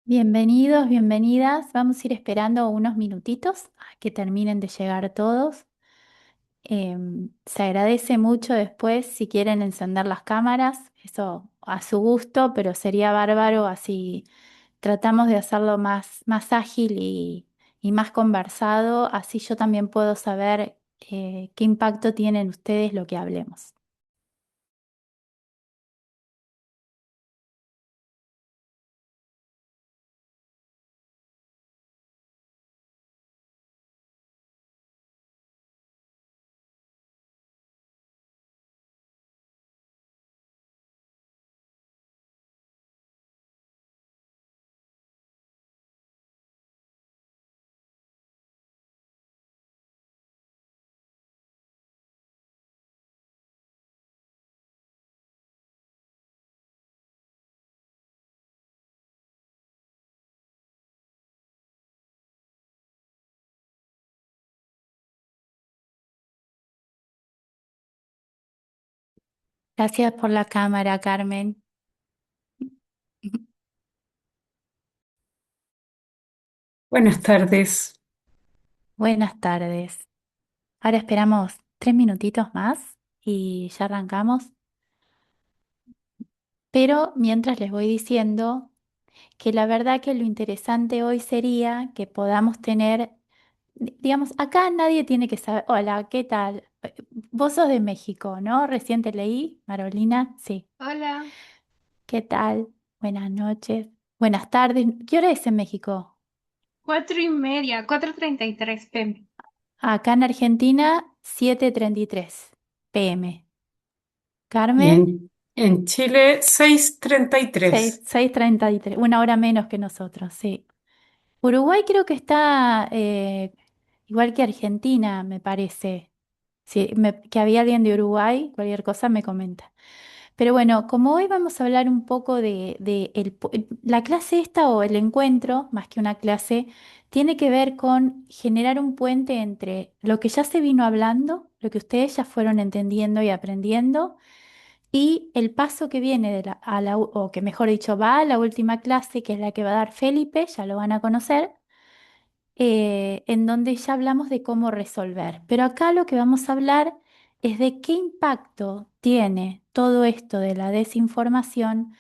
Bienvenidos, bienvenidas. Vamos a ir esperando unos minutitos a que terminen de llegar todos. Se agradece mucho después si quieren encender las cámaras, eso a su gusto, pero sería bárbaro así tratamos de hacerlo más ágil y más conversado, así yo también puedo saber qué impacto tienen ustedes lo que hablemos. Gracias por la cámara, Carmen. Buenas tardes. Buenas tardes. Ahora esperamos 3 minutitos más y ya arrancamos. Pero mientras les voy diciendo que la verdad que lo interesante hoy sería que podamos tener, digamos, acá nadie tiene que saber, hola, ¿qué tal? Vos sos de México, ¿no? Recién te leí, Marolina, sí. Hola. ¿Qué tal? Buenas noches, buenas tardes. ¿Qué hora es en México? 4:30, 4:33 p.m. Acá en Argentina, 7:33 p.m. Y Carmen. en Chile, 6:33. 6:33, 1 hora menos que nosotros, sí. Uruguay creo que está igual que Argentina, me parece. Sí, que había alguien de Uruguay, cualquier cosa me comenta. Pero bueno, como hoy vamos a hablar un poco de la clase esta o el encuentro, más que una clase, tiene que ver con generar un puente entre lo que ya se vino hablando, lo que ustedes ya fueron entendiendo y aprendiendo y el paso que viene o que mejor dicho, va a la última clase, que es la que va a dar Felipe, ya lo van a conocer, en donde ya hablamos de cómo resolver. Pero acá lo que vamos a hablar es de qué impacto tiene todo esto de la desinformación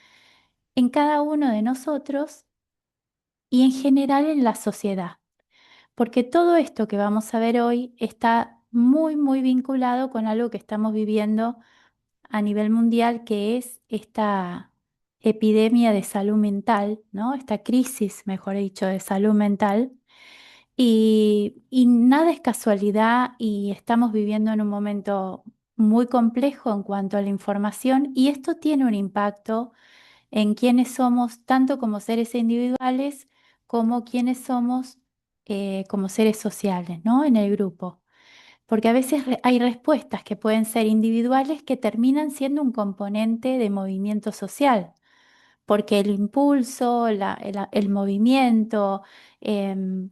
en cada uno de nosotros y en general en la sociedad. Porque todo esto que vamos a ver hoy está muy vinculado con algo que estamos viviendo a nivel mundial, que es esta epidemia de salud mental, ¿no? Esta crisis, mejor dicho, de salud mental. Y nada es casualidad y estamos viviendo en un momento muy complejo en cuanto a la información y esto tiene un impacto en quiénes somos, tanto como seres individuales como quiénes somos como seres sociales, ¿no? En el grupo. Porque a veces hay respuestas que pueden ser individuales que terminan siendo un componente de movimiento social, porque el impulso, el movimiento, em,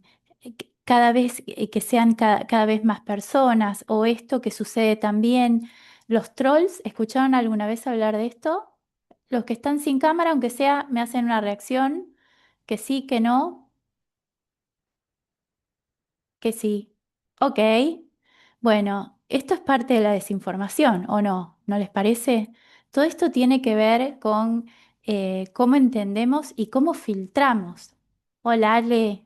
cada vez que sean cada vez más personas, o esto que sucede también, los trolls, ¿escucharon alguna vez hablar de esto? Los que están sin cámara, aunque sea, me hacen una reacción, que sí, que no. Que sí. Ok. Bueno, esto es parte de la desinformación, ¿o no? ¿No les parece? Todo esto tiene que ver con cómo entendemos y cómo filtramos. Hola, Ale.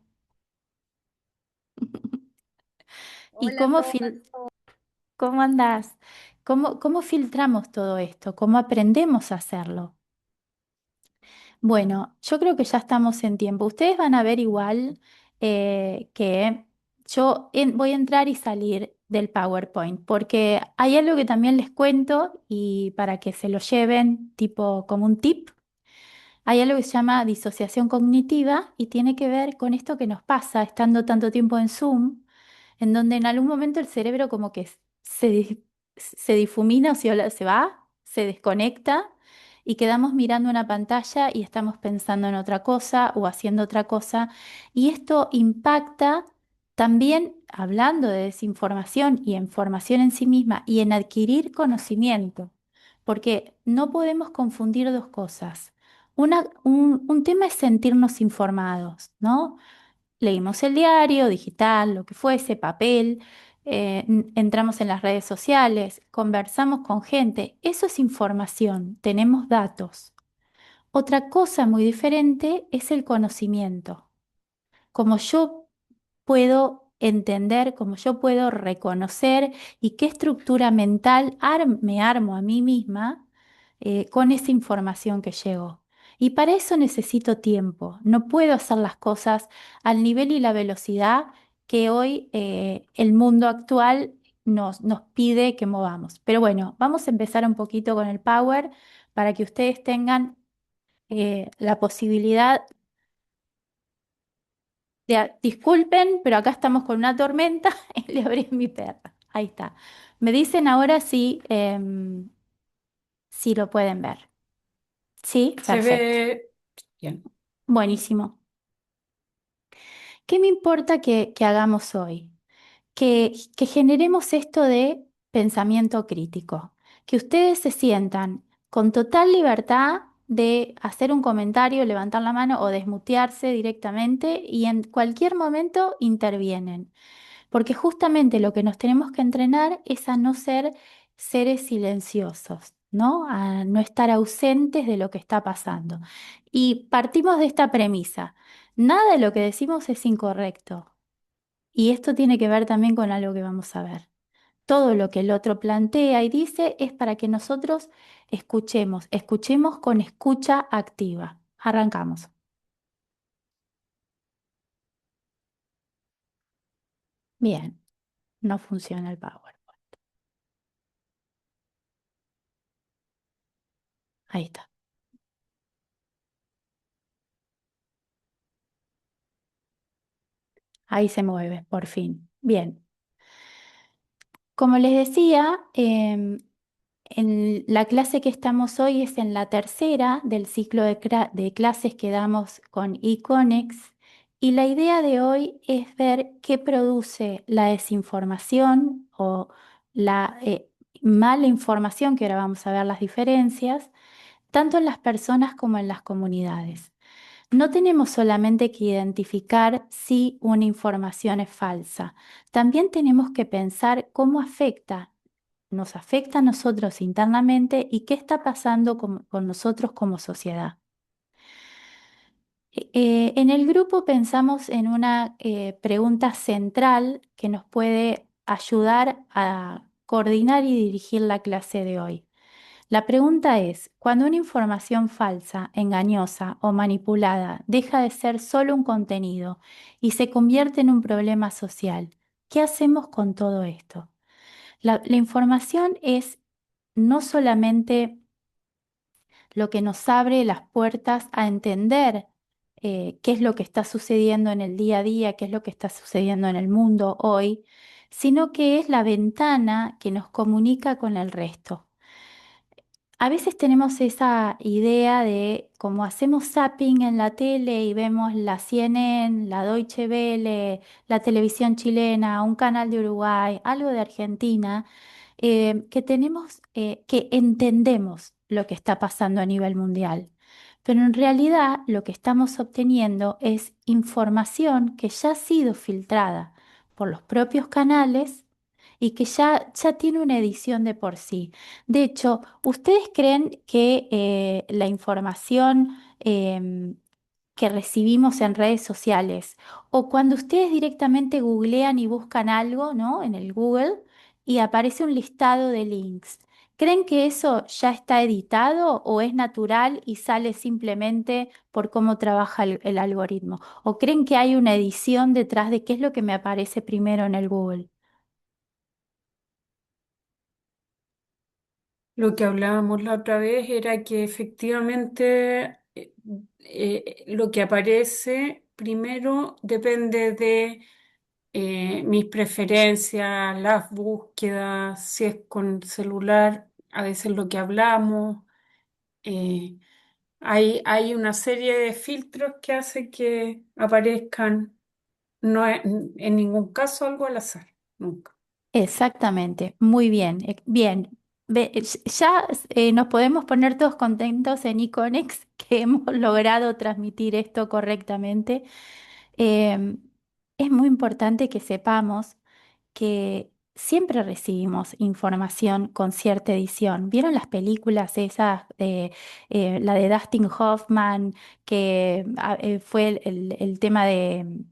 ¿Y Hola, ¿cómo va todo? cómo andás? ¿Cómo filtramos todo esto? ¿Cómo aprendemos a hacerlo? Bueno, yo creo que ya estamos en tiempo. Ustedes van a ver igual que voy a entrar y salir del PowerPoint, porque hay algo que también les cuento y para que se lo lleven tipo como un tip, hay algo que se llama disociación cognitiva y tiene que ver con esto que nos pasa estando tanto tiempo en Zoom, en donde en algún momento el cerebro como que se difumina o se va, se desconecta y quedamos mirando una pantalla y estamos pensando en otra cosa o haciendo otra cosa. Y esto impacta también, hablando de desinformación y en formación en sí misma y en adquirir conocimiento, porque no podemos confundir dos cosas. un tema es sentirnos informados, ¿no? Leímos el diario, digital, lo que fuese, papel, entramos en las redes sociales, conversamos con gente. Eso es información, tenemos datos. Otra cosa muy diferente es el conocimiento. Como yo puedo entender, como yo puedo reconocer y qué estructura mental me armo a mí misma con esa información que llego. Y para eso necesito tiempo. No puedo hacer las cosas al nivel y la velocidad que hoy el mundo actual nos pide que movamos. Pero bueno, vamos a empezar un poquito con el power para que ustedes tengan la posibilidad disculpen, pero acá estamos con una tormenta y le abrí a mi perra. Ahí está. Me dicen ahora si lo pueden ver. Sí, Se perfecto. ve bien. Buenísimo. ¿Qué me importa que hagamos hoy? Que generemos esto de pensamiento crítico, que ustedes se sientan con total libertad de hacer un comentario, levantar la mano o desmutearse directamente y en cualquier momento intervienen. Porque justamente lo que nos tenemos que entrenar es a no ser seres silenciosos, ¿no? A no estar ausentes de lo que está pasando. Y partimos de esta premisa. Nada de lo que decimos es incorrecto. Y esto tiene que ver también con algo que vamos a ver. Todo lo que el otro plantea y dice es para que nosotros escuchemos con escucha activa. Arrancamos. Bien, no funciona el power. Ahí está. Ahí se mueve, por fin. Bien. Como les decía, en la clase que estamos hoy es en la tercera del ciclo de clases que damos con Iconex y la idea de hoy es ver qué produce la desinformación o la mala información, que ahora vamos a ver las diferencias, tanto en las personas como en las comunidades. No tenemos solamente que identificar si una información es falsa, también tenemos que pensar cómo nos afecta a nosotros internamente y qué está pasando con nosotros como sociedad. En el grupo pensamos en una pregunta central que nos puede ayudar a coordinar y dirigir la clase de hoy. La pregunta es, cuando una información falsa, engañosa o manipulada deja de ser solo un contenido y se convierte en un problema social, ¿qué hacemos con todo esto? La información es no solamente lo que nos abre las puertas a entender qué es lo que está sucediendo en el día a día, qué es lo que está sucediendo en el mundo hoy, sino que es la ventana que nos comunica con el resto. A veces tenemos esa idea de como hacemos zapping en la tele y vemos la CNN, la Deutsche Welle, la televisión chilena, un canal de Uruguay, algo de Argentina, que tenemos, que entendemos lo que está pasando a nivel mundial. Pero en realidad lo que estamos obteniendo es información que ya ha sido filtrada por los propios canales y que ya tiene una edición de por sí. De hecho, ¿ustedes creen que la información que recibimos en redes sociales o cuando ustedes directamente googlean y buscan algo, ¿no? En el Google y aparece un listado de links, ¿creen que eso ya está editado o es natural y sale simplemente por cómo trabaja el algoritmo? ¿O creen que hay una edición detrás de qué es lo que me aparece primero en el Google? Lo que hablábamos la otra vez era que efectivamente lo que aparece primero depende de mis preferencias, las búsquedas, si es con celular, a veces lo que hablamos. eh, hay una serie de filtros que hace que aparezcan, no es- en ningún caso algo al azar, nunca. Exactamente, muy bien, bien. Ya nos podemos poner todos contentos en Iconex que hemos logrado transmitir esto correctamente. Em, es muy importante que sepamos que siempre recibimos información con cierta edición. ¿Vieron las películas esas, la de Dustin Hoffman, que fue el tema del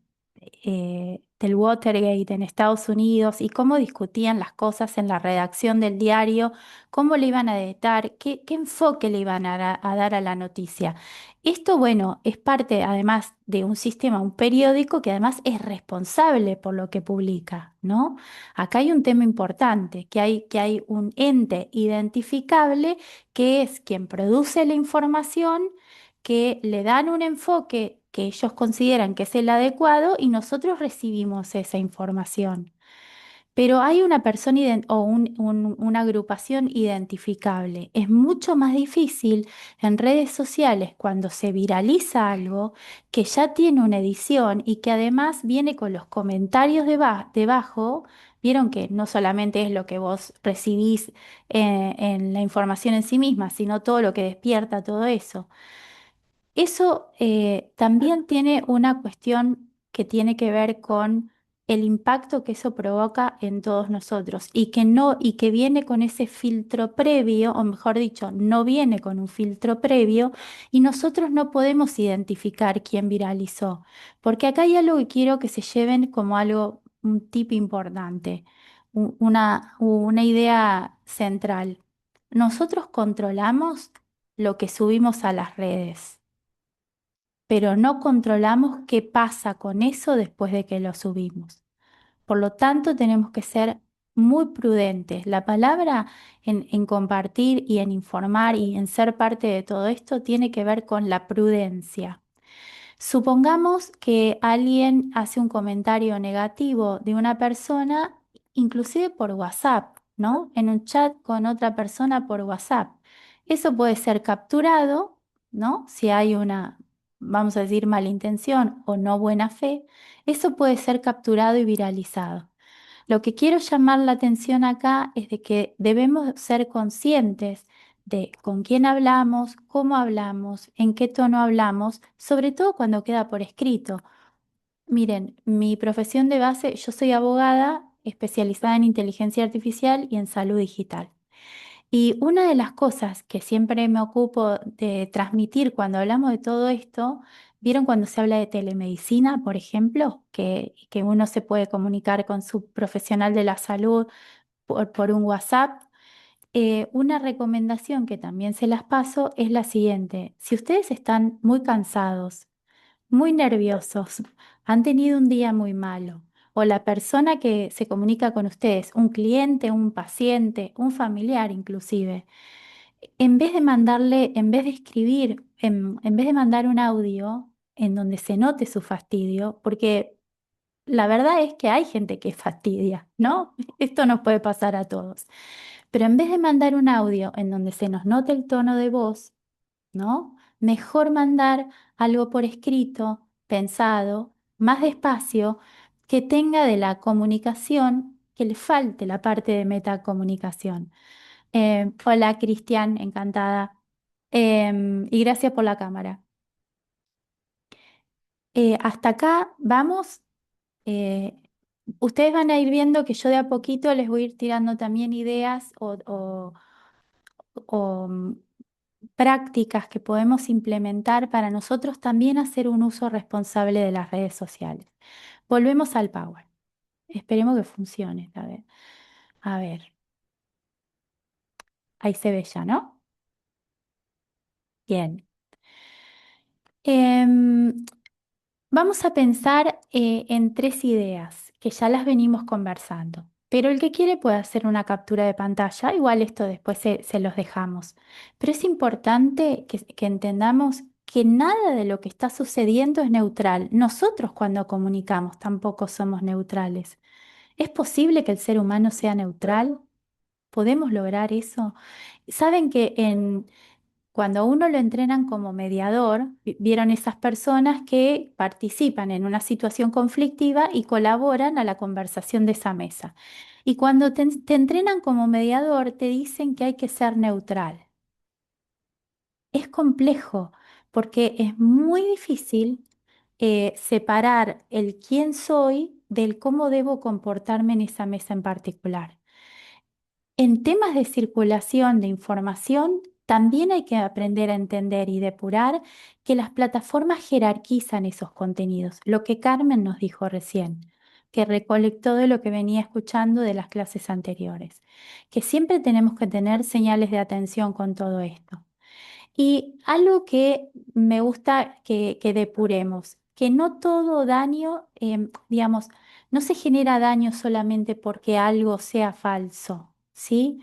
Watergate en Estados Unidos y cómo discutían las cosas en la redacción del diario, cómo le iban a editar, qué enfoque le iban a dar a la noticia? Esto, bueno, es parte además de un sistema, un periódico que además es responsable por lo que publica, ¿no? Acá hay un tema importante, que hay un ente identificable que es quien produce la información, que le dan un enfoque que ellos consideran que es el adecuado y nosotros recibimos esa información. Pero hay una persona o una agrupación identificable. Es mucho más difícil en redes sociales cuando se viraliza algo que ya tiene una edición y que además viene con los comentarios debajo. Vieron que no solamente es lo que vos recibís en la información en sí misma, sino todo lo que despierta todo eso. Eso también tiene una cuestión que tiene que ver con el impacto que eso provoca en todos nosotros y que no, y que viene con ese filtro previo, o mejor dicho, no viene con un filtro previo, y nosotros no podemos identificar quién viralizó. Porque acá hay algo que quiero que se lleven como algo, un tip importante, una idea central. Nosotros controlamos lo que subimos a las redes, pero no controlamos qué pasa con eso después de que lo subimos. Por lo tanto, tenemos que ser muy prudentes. La palabra en compartir y en informar y en ser parte de todo esto tiene que ver con la prudencia. Supongamos que alguien hace un comentario negativo de una persona, inclusive por WhatsApp, ¿no? En un chat con otra persona por WhatsApp. Eso puede ser capturado, ¿no? Si hay una, vamos a decir, malintención o no buena fe, eso puede ser capturado y viralizado. Lo que quiero llamar la atención acá es de que debemos ser conscientes de con quién hablamos, cómo hablamos, en qué tono hablamos, sobre todo cuando queda por escrito. Miren, mi profesión de base, yo soy abogada especializada en inteligencia artificial y en salud digital. Y una de las cosas que siempre me ocupo de transmitir cuando hablamos de todo esto, ¿vieron cuando se habla de telemedicina, por ejemplo? Que uno se puede comunicar con su profesional de la salud por un WhatsApp. Una recomendación que también se las paso es la siguiente. Si ustedes están muy cansados, muy nerviosos, han tenido un día muy malo, o la persona que se comunica con ustedes, un cliente, un paciente, un familiar inclusive, en vez de mandarle, en vez de escribir, en vez de mandar un audio en donde se note su fastidio, porque la verdad es que hay gente que fastidia, ¿no? Esto nos puede pasar a todos. Pero en vez de mandar un audio en donde se nos note el tono de voz, ¿no? Mejor mandar algo por escrito, pensado, más despacio, que tenga de la comunicación, que le falte la parte de metacomunicación. Hola, Cristian, encantada. Y gracias por la cámara. Hasta acá vamos. Eh, Ustedes van a ir viendo que yo de a poquito les voy a ir tirando también ideas o prácticas que podemos implementar para nosotros también hacer un uso responsable de las redes sociales. Volvemos al Power. Esperemos que funcione. A ver, ahí se ve ya, ¿no? Bien. Em, Vamos a pensar en tres ideas que ya las venimos conversando, pero el que quiere puede hacer una captura de pantalla, igual esto después se los dejamos. Pero es importante que entendamos que nada de lo que está sucediendo es neutral. Nosotros cuando comunicamos tampoco somos neutrales. ¿Es posible que el ser humano sea neutral? ¿Podemos lograr eso? Saben que cuando a uno lo entrenan como mediador, vieron esas personas que participan en una situación conflictiva y colaboran a la conversación de esa mesa. Y cuando te entrenan como mediador, te dicen que hay que ser neutral. Es complejo porque es muy difícil separar el quién soy del cómo debo comportarme en esa mesa en particular. En temas de circulación de información, también hay que aprender a entender y depurar que las plataformas jerarquizan esos contenidos, lo que Carmen nos dijo recién, que recolectó de lo que venía escuchando de las clases anteriores, que siempre tenemos que tener señales de atención con todo esto. Y algo que me gusta que depuremos, que no todo daño, digamos, no se genera daño solamente porque algo sea falso, ¿sí?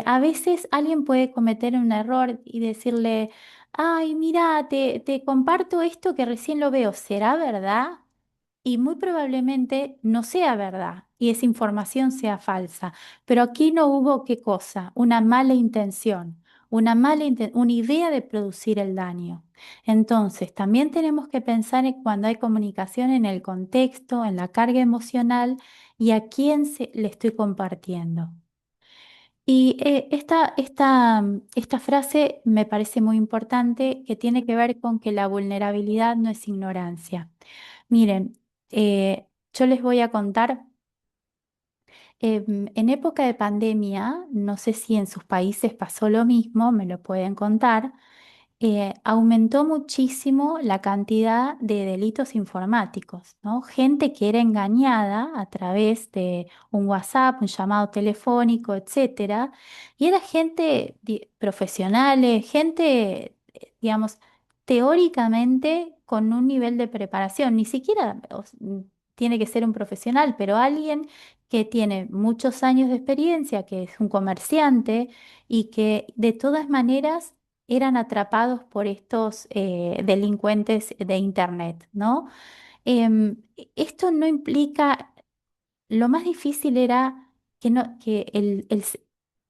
A veces alguien puede cometer un error y decirle, ay, mira, te comparto esto que recién lo veo, ¿será verdad? Y muy probablemente no sea verdad y esa información sea falsa. Pero aquí no hubo qué cosa, una mala intención, una idea de producir el daño. Entonces, también tenemos que pensar en cuando hay comunicación en el contexto, en la carga emocional y a quién le estoy compartiendo. Y esta frase me parece muy importante, que tiene que ver con que la vulnerabilidad no es ignorancia. Miren, yo les voy a contar, en época de pandemia, no sé si en sus países pasó lo mismo, me lo pueden contar, aumentó muchísimo la cantidad de delitos informáticos, ¿no? Gente que era engañada a través de un WhatsApp, un llamado telefónico, etcétera, y era gente profesionales, gente, digamos, teóricamente con un nivel de preparación, ni siquiera tiene que ser un profesional, pero alguien que tiene muchos años de experiencia, que es un comerciante y que de todas maneras eran atrapados por estos delincuentes de Internet, ¿no? Esto no implica, lo más difícil era que, no, que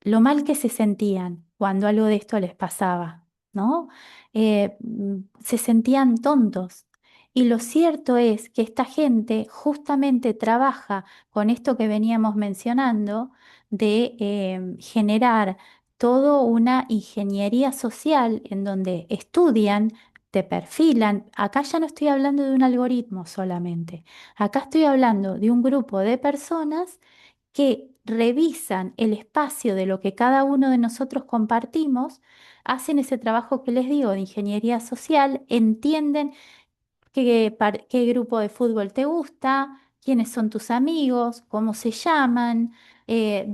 lo mal que se sentían cuando algo de esto les pasaba, ¿no? Se sentían tontos. Y lo cierto es que esta gente justamente trabaja con esto que veníamos mencionando de generar toda una ingeniería social en donde estudian, te perfilan. Acá ya no estoy hablando de un algoritmo solamente. Acá estoy hablando de un grupo de personas que revisan el espacio de lo que cada uno de nosotros compartimos, hacen ese trabajo que les digo de ingeniería social, entienden qué grupo de fútbol te gusta, quiénes son tus amigos, cómo se llaman, a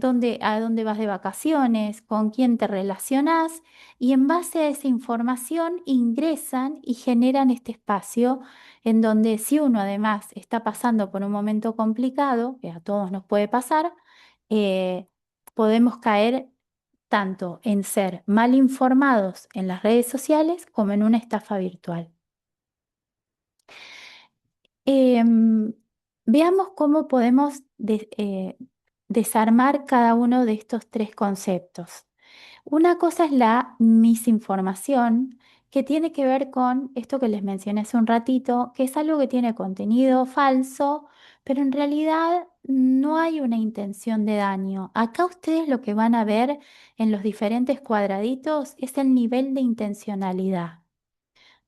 dónde vas de vacaciones, con quién te relacionás, y en base a esa información ingresan y generan este espacio en donde si uno además está pasando por un momento complicado, que a todos nos puede pasar, eh, podemos caer tanto en ser mal informados en las redes sociales como en una estafa virtual. Em, Veamos cómo podemos desarmar cada uno de estos tres conceptos. Una cosa es la misinformación, que tiene que ver con esto que les mencioné hace un ratito, que es algo que tiene contenido falso, pero en realidad no hay una intención de daño. Acá ustedes lo que van a ver en los diferentes cuadraditos es el nivel de intencionalidad.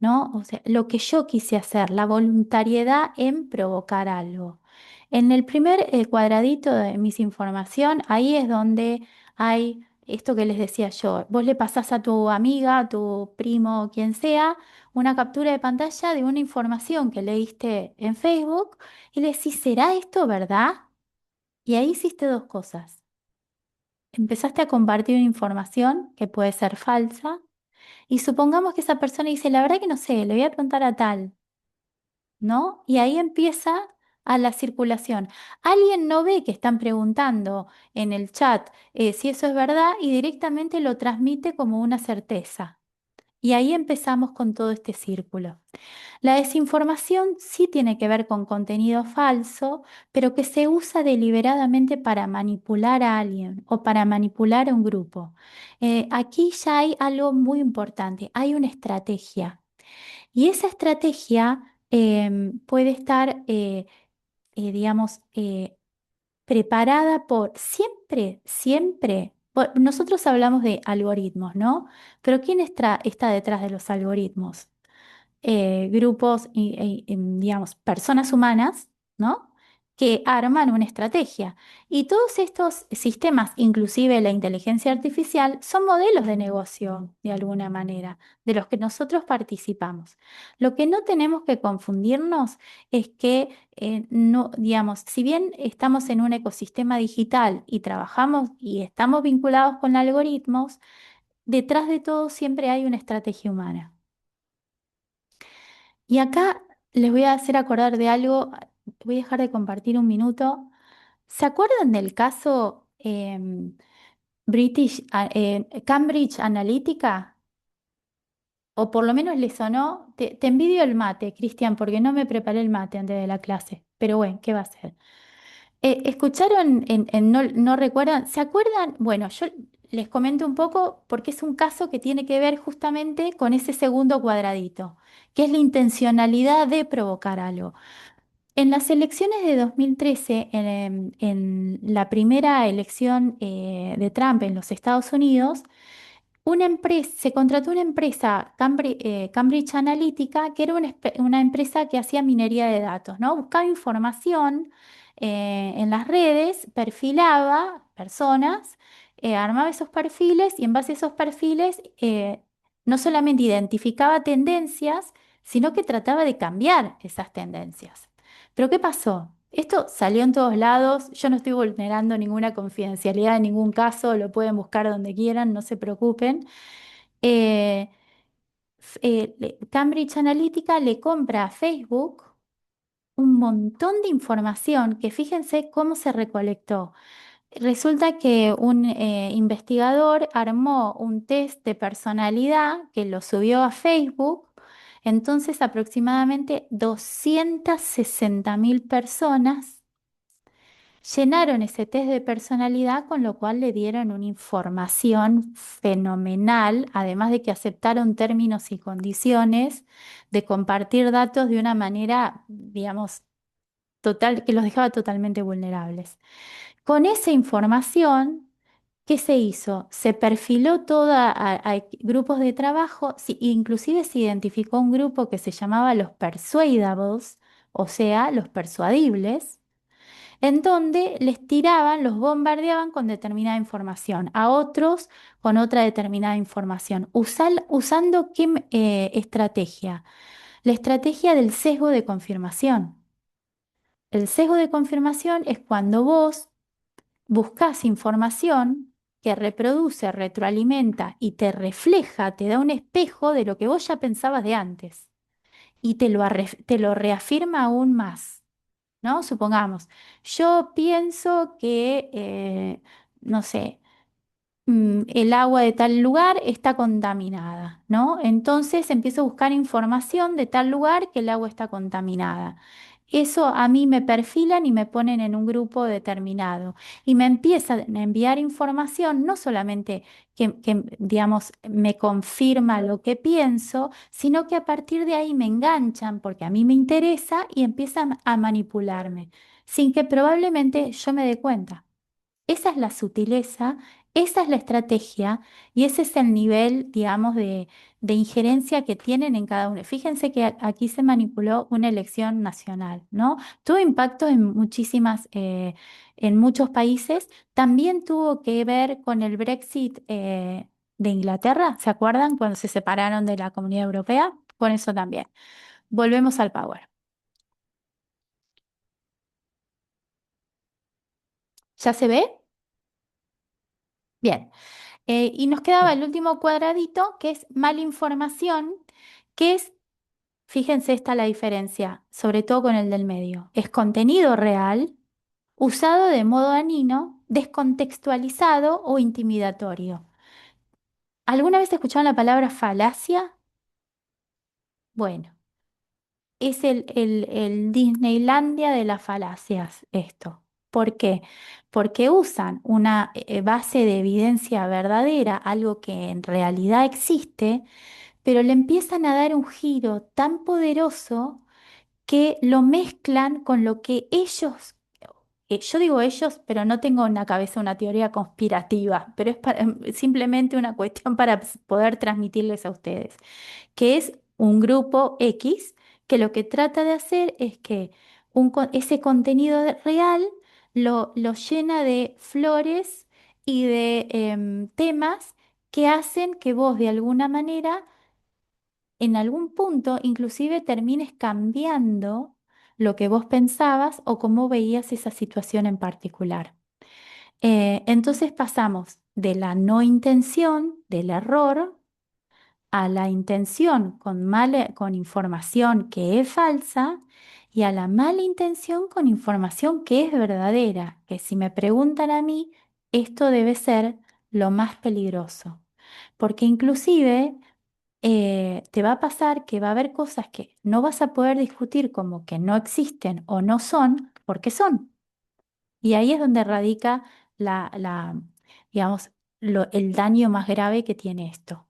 ¿No? O sea, lo que yo quise hacer, la voluntariedad en provocar algo. En el primer cuadradito de misinformación, ahí es donde hay esto que les decía yo. Vos le pasás a tu amiga, a tu primo, quien sea, una captura de pantalla de una información que leíste en Facebook y le decís, ¿será esto verdad? Y ahí hiciste dos cosas. Empezaste a compartir una información que puede ser falsa y supongamos que esa persona dice, la verdad que no sé, le voy a preguntar a tal, ¿no? Y ahí empieza a la circulación. Alguien no ve que están preguntando en el chat si eso es verdad y directamente lo transmite como una certeza. Y ahí empezamos con todo este círculo. La desinformación sí tiene que ver con contenido falso, pero que se usa deliberadamente para manipular a alguien o para manipular a un grupo. Aquí ya hay algo muy importante, hay una estrategia. Y esa estrategia puede estar, digamos, preparada por siempre, siempre. Nosotros hablamos de algoritmos, ¿no? Pero ¿quién está detrás de los algoritmos? Grupos, digamos, personas humanas, ¿no? Que arman una estrategia. Y todos estos sistemas, inclusive la inteligencia artificial, son modelos de negocio, de alguna manera, de los que nosotros participamos. Lo que no tenemos que confundirnos es que, no, digamos, si bien estamos en un ecosistema digital y trabajamos y estamos vinculados con algoritmos, detrás de todo siempre hay una estrategia humana. Y acá les voy a hacer acordar de algo, voy a dejar de compartir un minuto. ¿Se acuerdan del caso Cambridge Analytica? O por lo menos les sonó. Te envidio el mate, Cristian, porque no me preparé el mate antes de la clase. Pero bueno, ¿qué va a ser? ¿Escucharon no recuerdan? ¿Se acuerdan? Bueno, yo les comento un poco porque es un caso que tiene que ver justamente con ese segundo cuadradito, que es la intencionalidad de provocar algo. En las elecciones de 2013, en la primera elección de Trump en los Estados Unidos, se contrató una empresa, Cambridge Analytica, que era una empresa que hacía minería de datos, ¿no? Buscaba información en las redes, perfilaba personas, armaba esos perfiles y en base a esos perfiles no solamente identificaba tendencias, sino que trataba de cambiar esas tendencias. Pero ¿qué pasó? Esto salió en todos lados, yo no estoy vulnerando ninguna confidencialidad en ningún caso, lo pueden buscar donde quieran, no se preocupen. Eh, Cambridge Analytica le compra a Facebook un montón de información que fíjense cómo se recolectó. Resulta que un investigador armó un test de personalidad que lo subió a Facebook. Entonces, aproximadamente 260.000 personas llenaron ese test de personalidad, con lo cual le dieron una información fenomenal, además de que aceptaron términos y condiciones de compartir datos de una manera, digamos, total, que los dejaba totalmente vulnerables. Con esa información, ¿qué se hizo? Se perfiló a grupos de trabajo, sí, inclusive se identificó un grupo que se llamaba los persuadables, o sea, los persuadibles, en donde les tiraban, los bombardeaban con determinada información, a otros con otra determinada información. ¿Usando qué estrategia? La estrategia del sesgo de confirmación. El sesgo de confirmación es cuando vos buscas información que reproduce, retroalimenta y te refleja, te da un espejo de lo que vos ya pensabas de antes y te lo reafirma aún más. ¿No? Supongamos, yo pienso que, no sé, el agua de tal lugar está contaminada, ¿no? Entonces empiezo a buscar información de tal lugar que el agua está contaminada. Eso a mí me perfilan y me ponen en un grupo determinado y me empiezan a enviar información, no solamente digamos, me confirma lo que pienso, sino que a partir de ahí me enganchan porque a mí me interesa y empiezan a manipularme, sin que probablemente yo me dé cuenta. Esa es la sutileza, esa es la estrategia y ese es el nivel, digamos, de injerencia que tienen en cada uno. Fíjense que aquí se manipuló una elección nacional, ¿no? Tuvo impacto en muchos países. También tuvo que ver con el Brexit de Inglaterra. ¿Se acuerdan cuando se separaron de la Comunidad Europea? Con eso también. Volvemos al power. ¿Ya se ve? Bien. Y nos quedaba el último cuadradito, que es mala información, que es, fíjense, esta la diferencia, sobre todo con el del medio. Es contenido real, usado de modo dañino, descontextualizado o intimidatorio. ¿Alguna vez escucharon la palabra falacia? Bueno, es el Disneylandia de las falacias, esto. ¿Por qué? Porque usan una base de evidencia verdadera, algo que en realidad existe, pero le empiezan a dar un giro tan poderoso que lo mezclan con lo que ellos yo digo ellos, pero no tengo en la cabeza una teoría conspirativa, pero es simplemente una cuestión para poder transmitirles a ustedes, que es un grupo X que lo que trata de hacer es que ese contenido real lo llena de flores y de temas que hacen que vos de alguna manera, en algún punto, inclusive termines cambiando lo que vos pensabas o cómo veías esa situación en particular. Entonces pasamos de la no intención, del error, a la intención con información que es falsa y a la mala intención con información que es verdadera, que si me preguntan a mí, esto debe ser lo más peligroso, porque inclusive te va a pasar que va a haber cosas que no vas a poder discutir como que no existen o no son, porque son. Y ahí es donde radica digamos, el daño más grave que tiene esto.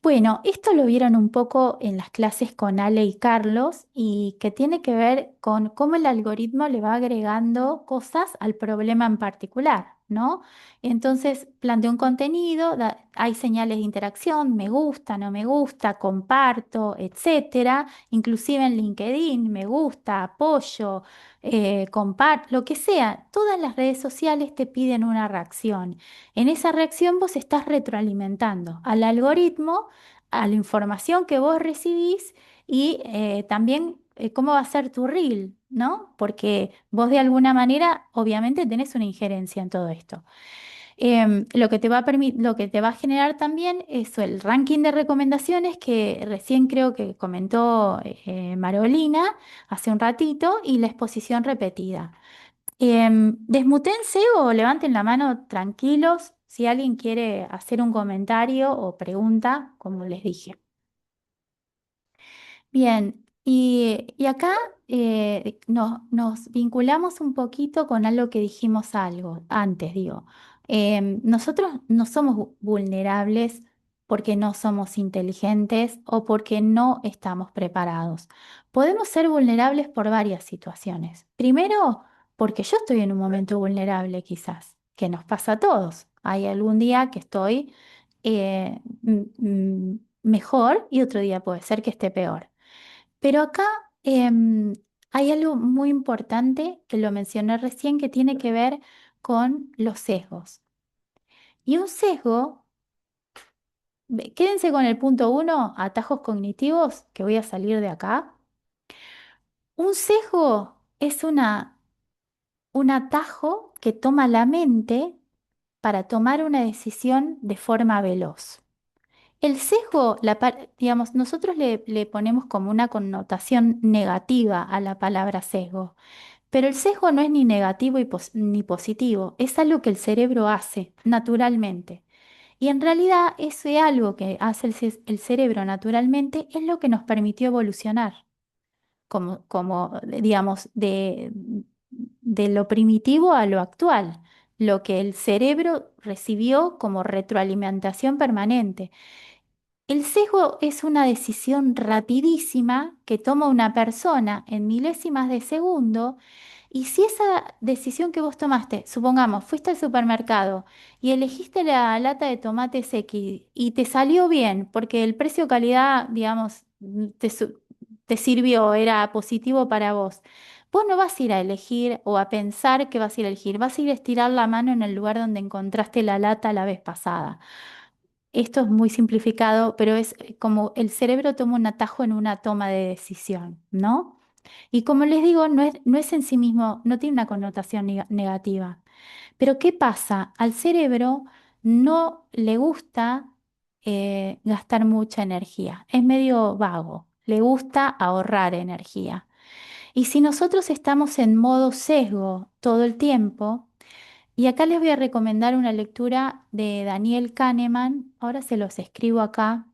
Bueno, esto lo vieron un poco en las clases con Ale y Carlos y que tiene que ver con cómo el algoritmo le va agregando cosas al problema en particular, ¿no? Entonces plantea un contenido, hay señales de interacción, me gusta, no me gusta, comparto, etcétera, inclusive en LinkedIn, me gusta, apoyo, comparto, lo que sea. Todas las redes sociales te piden una reacción. En esa reacción vos estás retroalimentando al algoritmo, a la información que vos recibís y también cómo va a ser tu reel, ¿no? Porque vos de alguna manera obviamente tenés una injerencia en todo esto. Lo que te va a lo que te va a generar también es el ranking de recomendaciones que recién creo que comentó Marolina hace un ratito y la exposición repetida. Desmutense o levanten la mano tranquilos si alguien quiere hacer un comentario o pregunta, como les dije. Bien, y acá nos vinculamos un poquito con algo que dijimos algo antes, digo. Nosotros no somos vulnerables porque no somos inteligentes o porque no estamos preparados. Podemos ser vulnerables por varias situaciones. Primero, porque yo estoy en un momento vulnerable quizás, que nos pasa a todos. Hay algún día que estoy mejor y otro día puede ser que esté peor. Pero acá em, hay algo muy importante que lo mencioné recién que tiene que ver con los sesgos. Y un sesgo, quédense con el punto uno, atajos cognitivos, que voy a salir de acá. Un sesgo es un atajo que toma la mente para tomar una decisión de forma veloz. El sesgo, digamos, nosotros le ponemos como una connotación negativa a la palabra sesgo. Pero el sesgo no es ni negativo ni positivo, es algo que el cerebro hace naturalmente. Y en realidad ese algo que hace el cerebro naturalmente es lo que nos permitió evolucionar, digamos, de lo primitivo a lo actual, lo que el cerebro recibió como retroalimentación permanente. El sesgo es una decisión rapidísima que toma una persona en milésimas de segundo y si esa decisión que vos tomaste, supongamos, fuiste al supermercado y elegiste la lata de tomates X y te salió bien, porque el precio-calidad, digamos, te sirvió, era positivo para vos, vos no vas a ir a elegir o a pensar que vas a ir a elegir, vas a ir a estirar la mano en el lugar donde encontraste la lata la vez pasada. Esto es muy simplificado, pero es como el cerebro toma un atajo en una toma de decisión, ¿no? Y como les digo, no es en sí mismo, no tiene una connotación negativa. Pero ¿qué pasa? Al cerebro no le gusta gastar mucha energía. Es medio vago. Le gusta ahorrar energía. Y si nosotros estamos en modo sesgo todo el tiempo, y acá les voy a recomendar una lectura de Daniel Kahneman, ahora se los escribo acá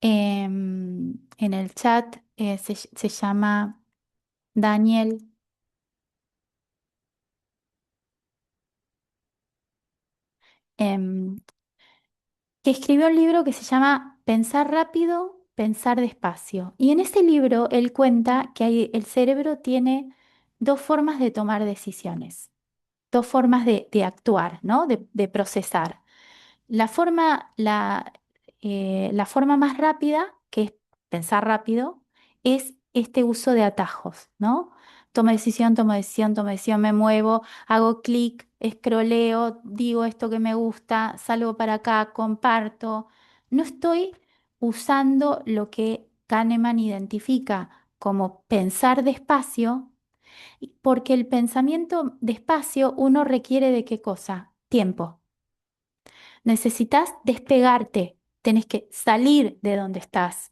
en el chat, se llama Daniel. em, que escribió un libro que se llama Pensar rápido Pensar despacio. Y en ese libro él cuenta que el cerebro tiene dos formas de tomar decisiones, dos formas de actuar, ¿no? De procesar. La forma más rápida, que es pensar rápido, es este uso de atajos, ¿no? Tomo decisión, tomo decisión, tomo decisión, me muevo, hago clic, escroleo, digo esto que me gusta, salgo para acá, comparto. No estoy usando lo que Kahneman identifica como pensar despacio, porque el pensamiento despacio uno requiere de qué cosa? Tiempo. Necesitas despegarte, tenés que salir de donde estás,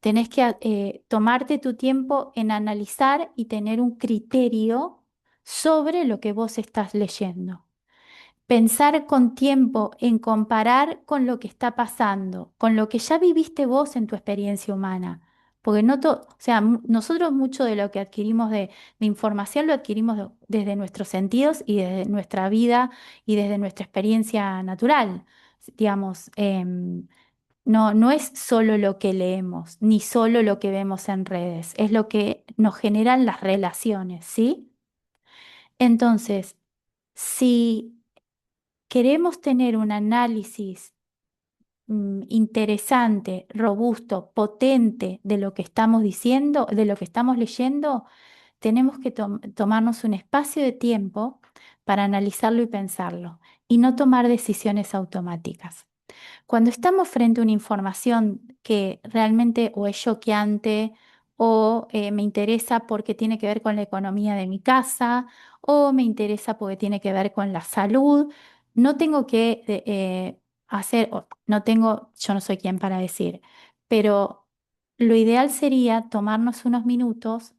tenés que tomarte tu tiempo en analizar y tener un criterio sobre lo que vos estás leyendo. Pensar con tiempo en comparar con lo que está pasando, con lo que ya viviste vos en tu experiencia humana. Porque no o sea, nosotros mucho de lo que adquirimos de información lo adquirimos desde nuestros sentidos y desde nuestra vida y desde nuestra experiencia natural. Digamos, no es solo lo que leemos, ni solo lo que vemos en redes, es lo que nos generan las relaciones, ¿sí? Entonces, si queremos tener un análisis interesante, robusto, potente de lo que estamos diciendo, de lo que estamos leyendo, tenemos que tomarnos un espacio de tiempo para analizarlo y pensarlo y no tomar decisiones automáticas. Cuando estamos frente a una información que realmente o es choqueante o me interesa porque tiene que ver con la economía de mi casa o me interesa porque tiene que ver con la salud, no tengo que hacer, no tengo, yo no soy quien para decir, pero lo ideal sería tomarnos unos minutos,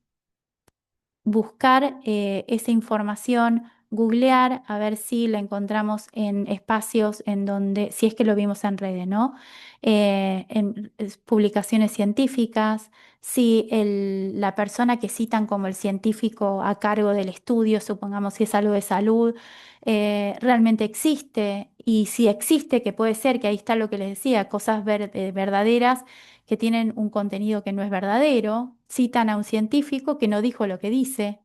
buscar esa información, googlear, a ver si la encontramos en espacios en donde, si es que lo vimos en redes, ¿no? Publicaciones científicas, si la persona que citan como el científico a cargo del estudio, supongamos si es algo de salud, realmente existe, y si existe, que puede ser, que ahí está lo que les decía, cosas verdaderas que tienen un contenido que no es verdadero, citan a un científico que no dijo lo que dice,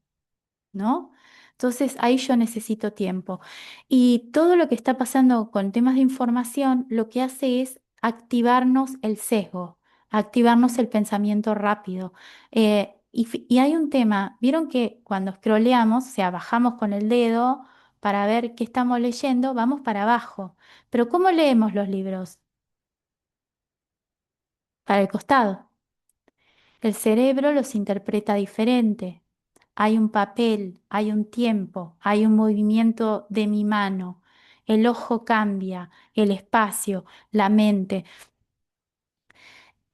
¿no? Entonces ahí yo necesito tiempo. Y todo lo que está pasando con temas de información, lo que hace es activarnos el sesgo, activarnos el pensamiento rápido. Y hay un tema, vieron que cuando scrolleamos, o sea, bajamos con el dedo para ver qué estamos leyendo, vamos para abajo. Pero ¿cómo leemos los libros? Para el costado. El cerebro los interpreta diferente. Hay un papel, hay un tiempo, hay un movimiento de mi mano. El ojo cambia, el espacio, la mente.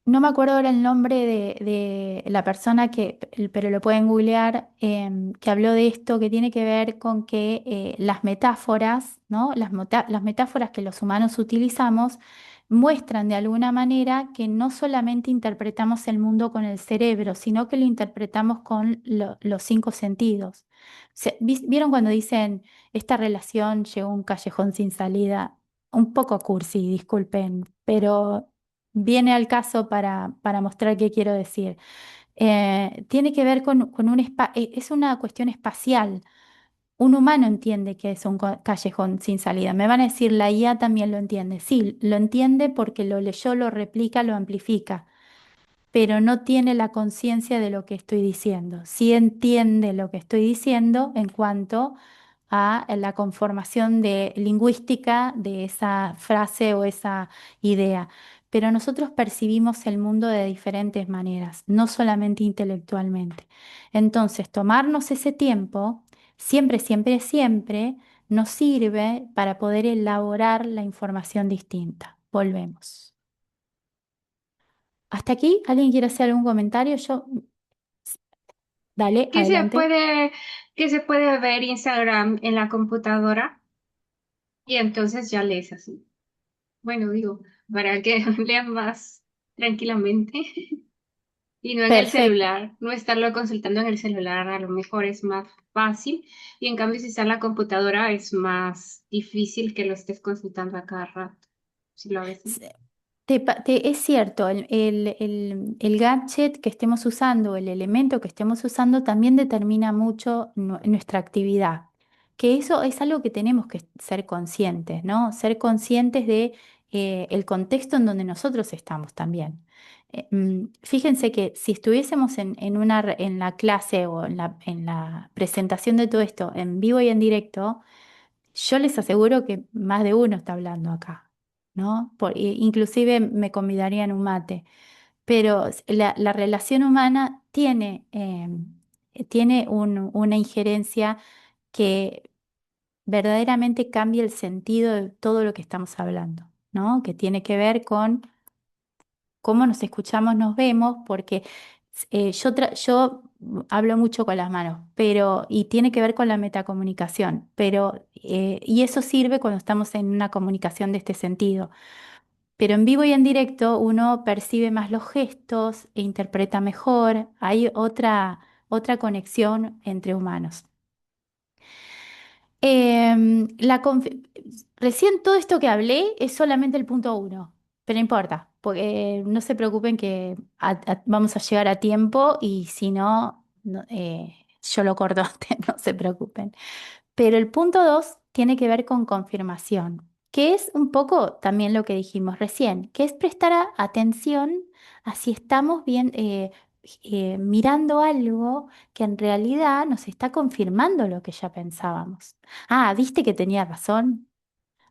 No me acuerdo ahora el nombre de la persona que, pero lo pueden googlear, que habló de esto, que tiene que ver con que las metáforas, ¿no? Las metáforas que los humanos utilizamos muestran de alguna manera que no solamente interpretamos el mundo con el cerebro, sino que lo interpretamos con los cinco sentidos. ¿Vieron cuando dicen esta relación llegó a un callejón sin salida? Un poco cursi, disculpen, pero viene al caso para mostrar qué quiero decir. Tiene que ver con es una cuestión espacial. Un humano entiende que es un callejón sin salida. Me van a decir, la IA también lo entiende. Sí, lo entiende porque lo leyó, lo replica, lo amplifica, pero no tiene la conciencia de lo que estoy diciendo. Sí entiende lo que estoy diciendo en cuanto a la conformación lingüística de esa frase o esa idea. Pero nosotros percibimos el mundo de diferentes maneras, no solamente intelectualmente. Entonces, tomarnos ese tiempo, siempre, siempre, siempre, nos sirve para poder elaborar la información distinta. Volvemos. ¿Hasta aquí? ¿Alguien quiere hacer algún comentario? Dale, ¿Qué se adelante. puede, qué se puede ver Instagram en la computadora? Y entonces ya lees así. Bueno, digo, para que lean más tranquilamente y no en el Perfecto. celular, no estarlo consultando en el celular, a lo mejor es más fácil. Y en cambio, si está en la computadora, es más difícil que lo estés consultando a cada rato. Si lo ves, ¿no? Es cierto, el gadget que estemos usando, el elemento que estemos usando, también determina mucho nuestra actividad. Que eso es algo que tenemos que ser conscientes, ¿no? Ser conscientes de el contexto en donde nosotros estamos también. Fíjense que si estuviésemos en la clase o en la presentación de todo esto en vivo y en directo, yo les aseguro que más de uno está hablando acá, ¿no? Inclusive me convidarían un mate, pero la relación humana tiene una injerencia que verdaderamente cambia el sentido de todo lo que estamos hablando, ¿no? Que tiene que ver con cómo nos escuchamos, nos vemos, porque yo hablo mucho con las manos, y tiene que ver con la metacomunicación, y eso sirve cuando estamos en una comunicación de este sentido. Pero en vivo y en directo uno percibe más los gestos e interpreta mejor, hay otra conexión entre humanos. Recién todo esto que hablé es solamente el punto uno, pero no importa, porque no se preocupen que vamos a llegar a tiempo y si no, yo lo corto antes, no se preocupen. Pero el punto dos tiene que ver con confirmación, que es un poco también lo que dijimos recién, que es prestar atención a si estamos bien, mirando algo que en realidad nos está confirmando lo que ya pensábamos. Ah, ¿viste que tenía razón?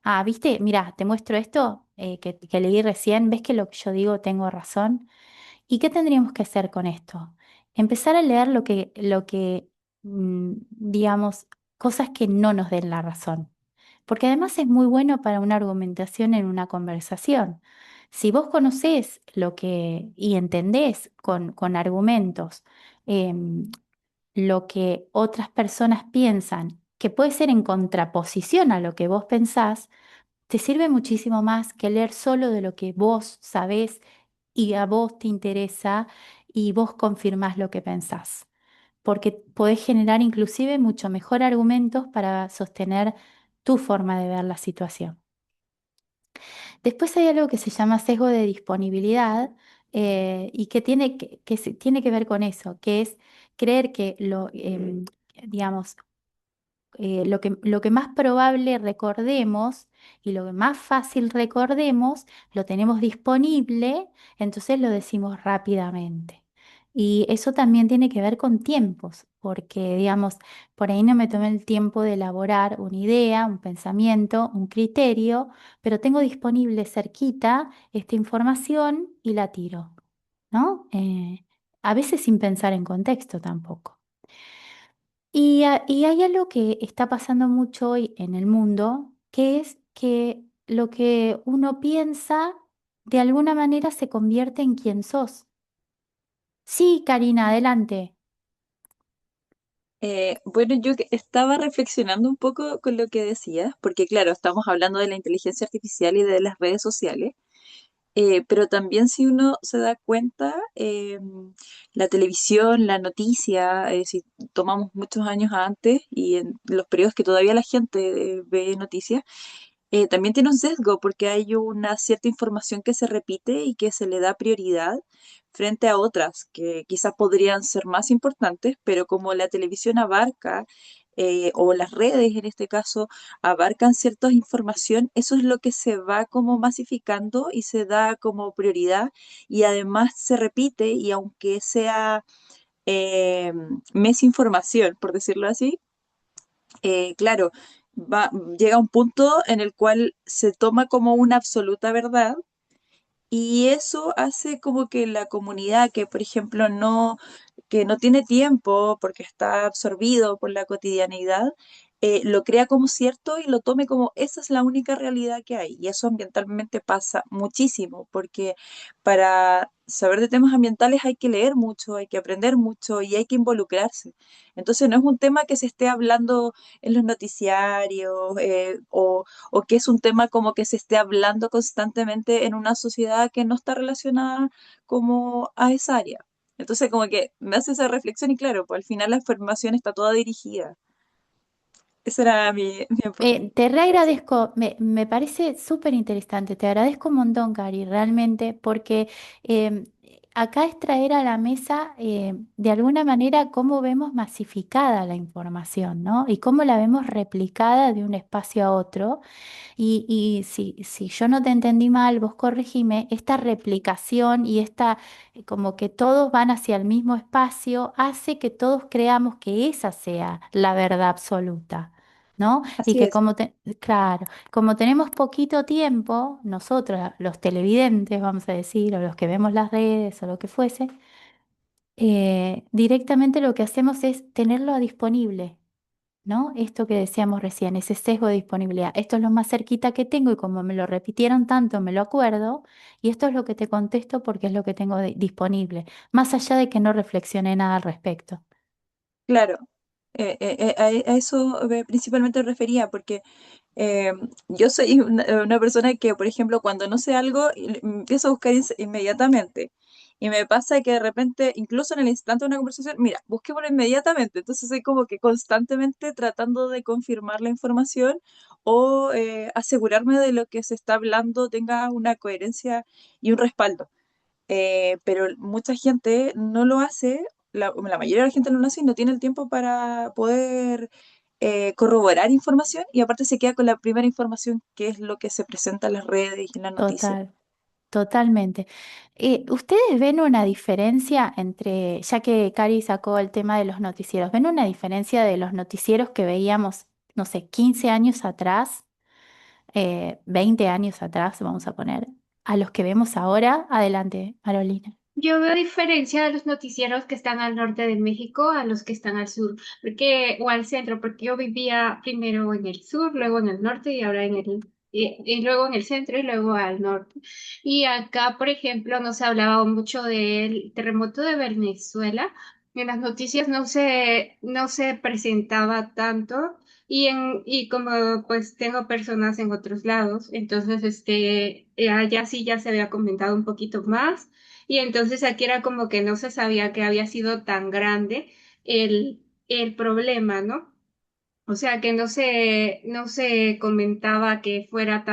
Ah, ¿viste? Mira, te muestro esto que leí recién. ¿Ves que lo que yo digo tengo razón? ¿Y qué tendríamos que hacer con esto? Empezar a leer digamos, cosas que no nos den la razón. Porque además es muy bueno para una argumentación en una conversación. Si vos conocés y entendés con argumentos em, lo que otras personas piensan, que puede ser en contraposición a lo que vos pensás, te sirve muchísimo más que leer solo de lo que vos sabés y a vos te interesa y vos confirmás lo que pensás, porque podés generar inclusive mucho mejor argumentos para sostener tu forma de ver la situación. Después hay algo que se llama sesgo de disponibilidad y tiene que ver con eso, que es creer que digamos, lo que más probable recordemos y lo que más fácil recordemos, lo tenemos disponible, entonces lo decimos rápidamente. Y eso también tiene que ver con tiempos, porque, digamos, por ahí no me tomé el tiempo de elaborar una idea, un pensamiento, un criterio, pero tengo disponible cerquita esta información y la tiro, ¿no? A veces sin pensar en contexto tampoco. Y hay algo que está pasando mucho hoy en el mundo, que es que lo que uno piensa de alguna manera se convierte en quien sos. Sí, Karina, adelante. Bueno, estaba reflexionando un poco con lo que decías, porque claro, estamos hablando de la inteligencia artificial y de las redes sociales, pero también si uno se da cuenta, la televisión, la noticia, si tomamos muchos años antes y en los periodos que todavía la gente ve noticias, también tiene un sesgo porque hay una cierta información que se repite y que se le da prioridad frente a otras que quizás podrían ser más importantes, pero como la televisión abarca, o las redes en este caso, abarcan cierta información, eso es lo que se va como masificando y se da como prioridad y además se repite y aunque sea eh, mesinformación, por decirlo así, claro, llega un punto en el cual se toma como una absoluta verdad y eso hace como que la comunidad que, por ejemplo, que no tiene tiempo porque está absorbido por la cotidianidad, lo crea como cierto y lo tome como esa es la única realidad que hay. Y eso ambientalmente pasa muchísimo, porque para saber de temas ambientales hay que leer mucho, hay que aprender mucho y hay que involucrarse. Entonces no es un tema que se esté hablando en los noticiarios, o que es un tema como que se esté hablando constantemente en una sociedad que no está relacionada como a esa área. Entonces como que me hace esa reflexión y claro, pues al final la información está toda dirigida. Ese era mi aporte. Te Eso. reagradezco, me parece súper interesante, te agradezco un montón, Cari, realmente, porque em, acá es traer a la mesa de alguna manera cómo vemos masificada la información, ¿no? Y cómo la vemos replicada de un espacio a otro. Y si yo no te entendí mal, vos corregime, esta replicación y esta, como que todos van hacia el mismo espacio, hace que todos creamos que esa sea la verdad absoluta, ¿no? Y Así que es. claro, como tenemos poquito tiempo, nosotros, los televidentes, vamos a decir, o los que vemos las redes o lo que fuese, directamente lo que hacemos es tenerlo disponible. ¿No? Esto que decíamos recién, ese sesgo de disponibilidad. Esto es lo más cerquita que tengo y como me lo repitieron tanto, me lo acuerdo y esto es lo que te contesto porque es lo que tengo disponible, más allá de que no reflexioné nada al respecto. Claro, a eso principalmente me refería, porque eh, yo soy una persona que, por ejemplo, cuando no sé algo, empiezo a buscar inmediatamente. Y me pasa que de repente, incluso en el instante de una conversación, mira, busquémoslo inmediatamente. Entonces soy como que constantemente tratando de confirmar la información o asegurarme de lo que se está hablando tenga una coherencia y un respaldo. Pero mucha gente no lo hace, la mayoría de la gente no lo hace y no tiene el tiempo para poder corroborar información y aparte se queda con la primera información que es lo que se presenta en las redes y en las noticias. Total, totalmente. ¿Ustedes ven una diferencia entre, ya que Cari sacó el tema de los noticieros, ven una diferencia de los noticieros que veíamos, no sé, 15 años atrás, 20 años atrás, vamos a poner, a los que vemos ahora? Adelante, Carolina. Yo veo diferencia de los noticieros que están al norte de México a los que están al sur, porque, o al centro, porque yo vivía primero en el sur, luego en el norte y ahora y luego en el centro y luego al norte. Y acá, por ejemplo, no se hablaba mucho del terremoto de Venezuela. En las noticias no se presentaba tanto. Y como pues tengo personas en otros lados, entonces allá sí ya se había comentado un poquito más. Y entonces aquí era como que no se sabía que había sido tan grande el problema, ¿no? O sea, que no se comentaba que fuera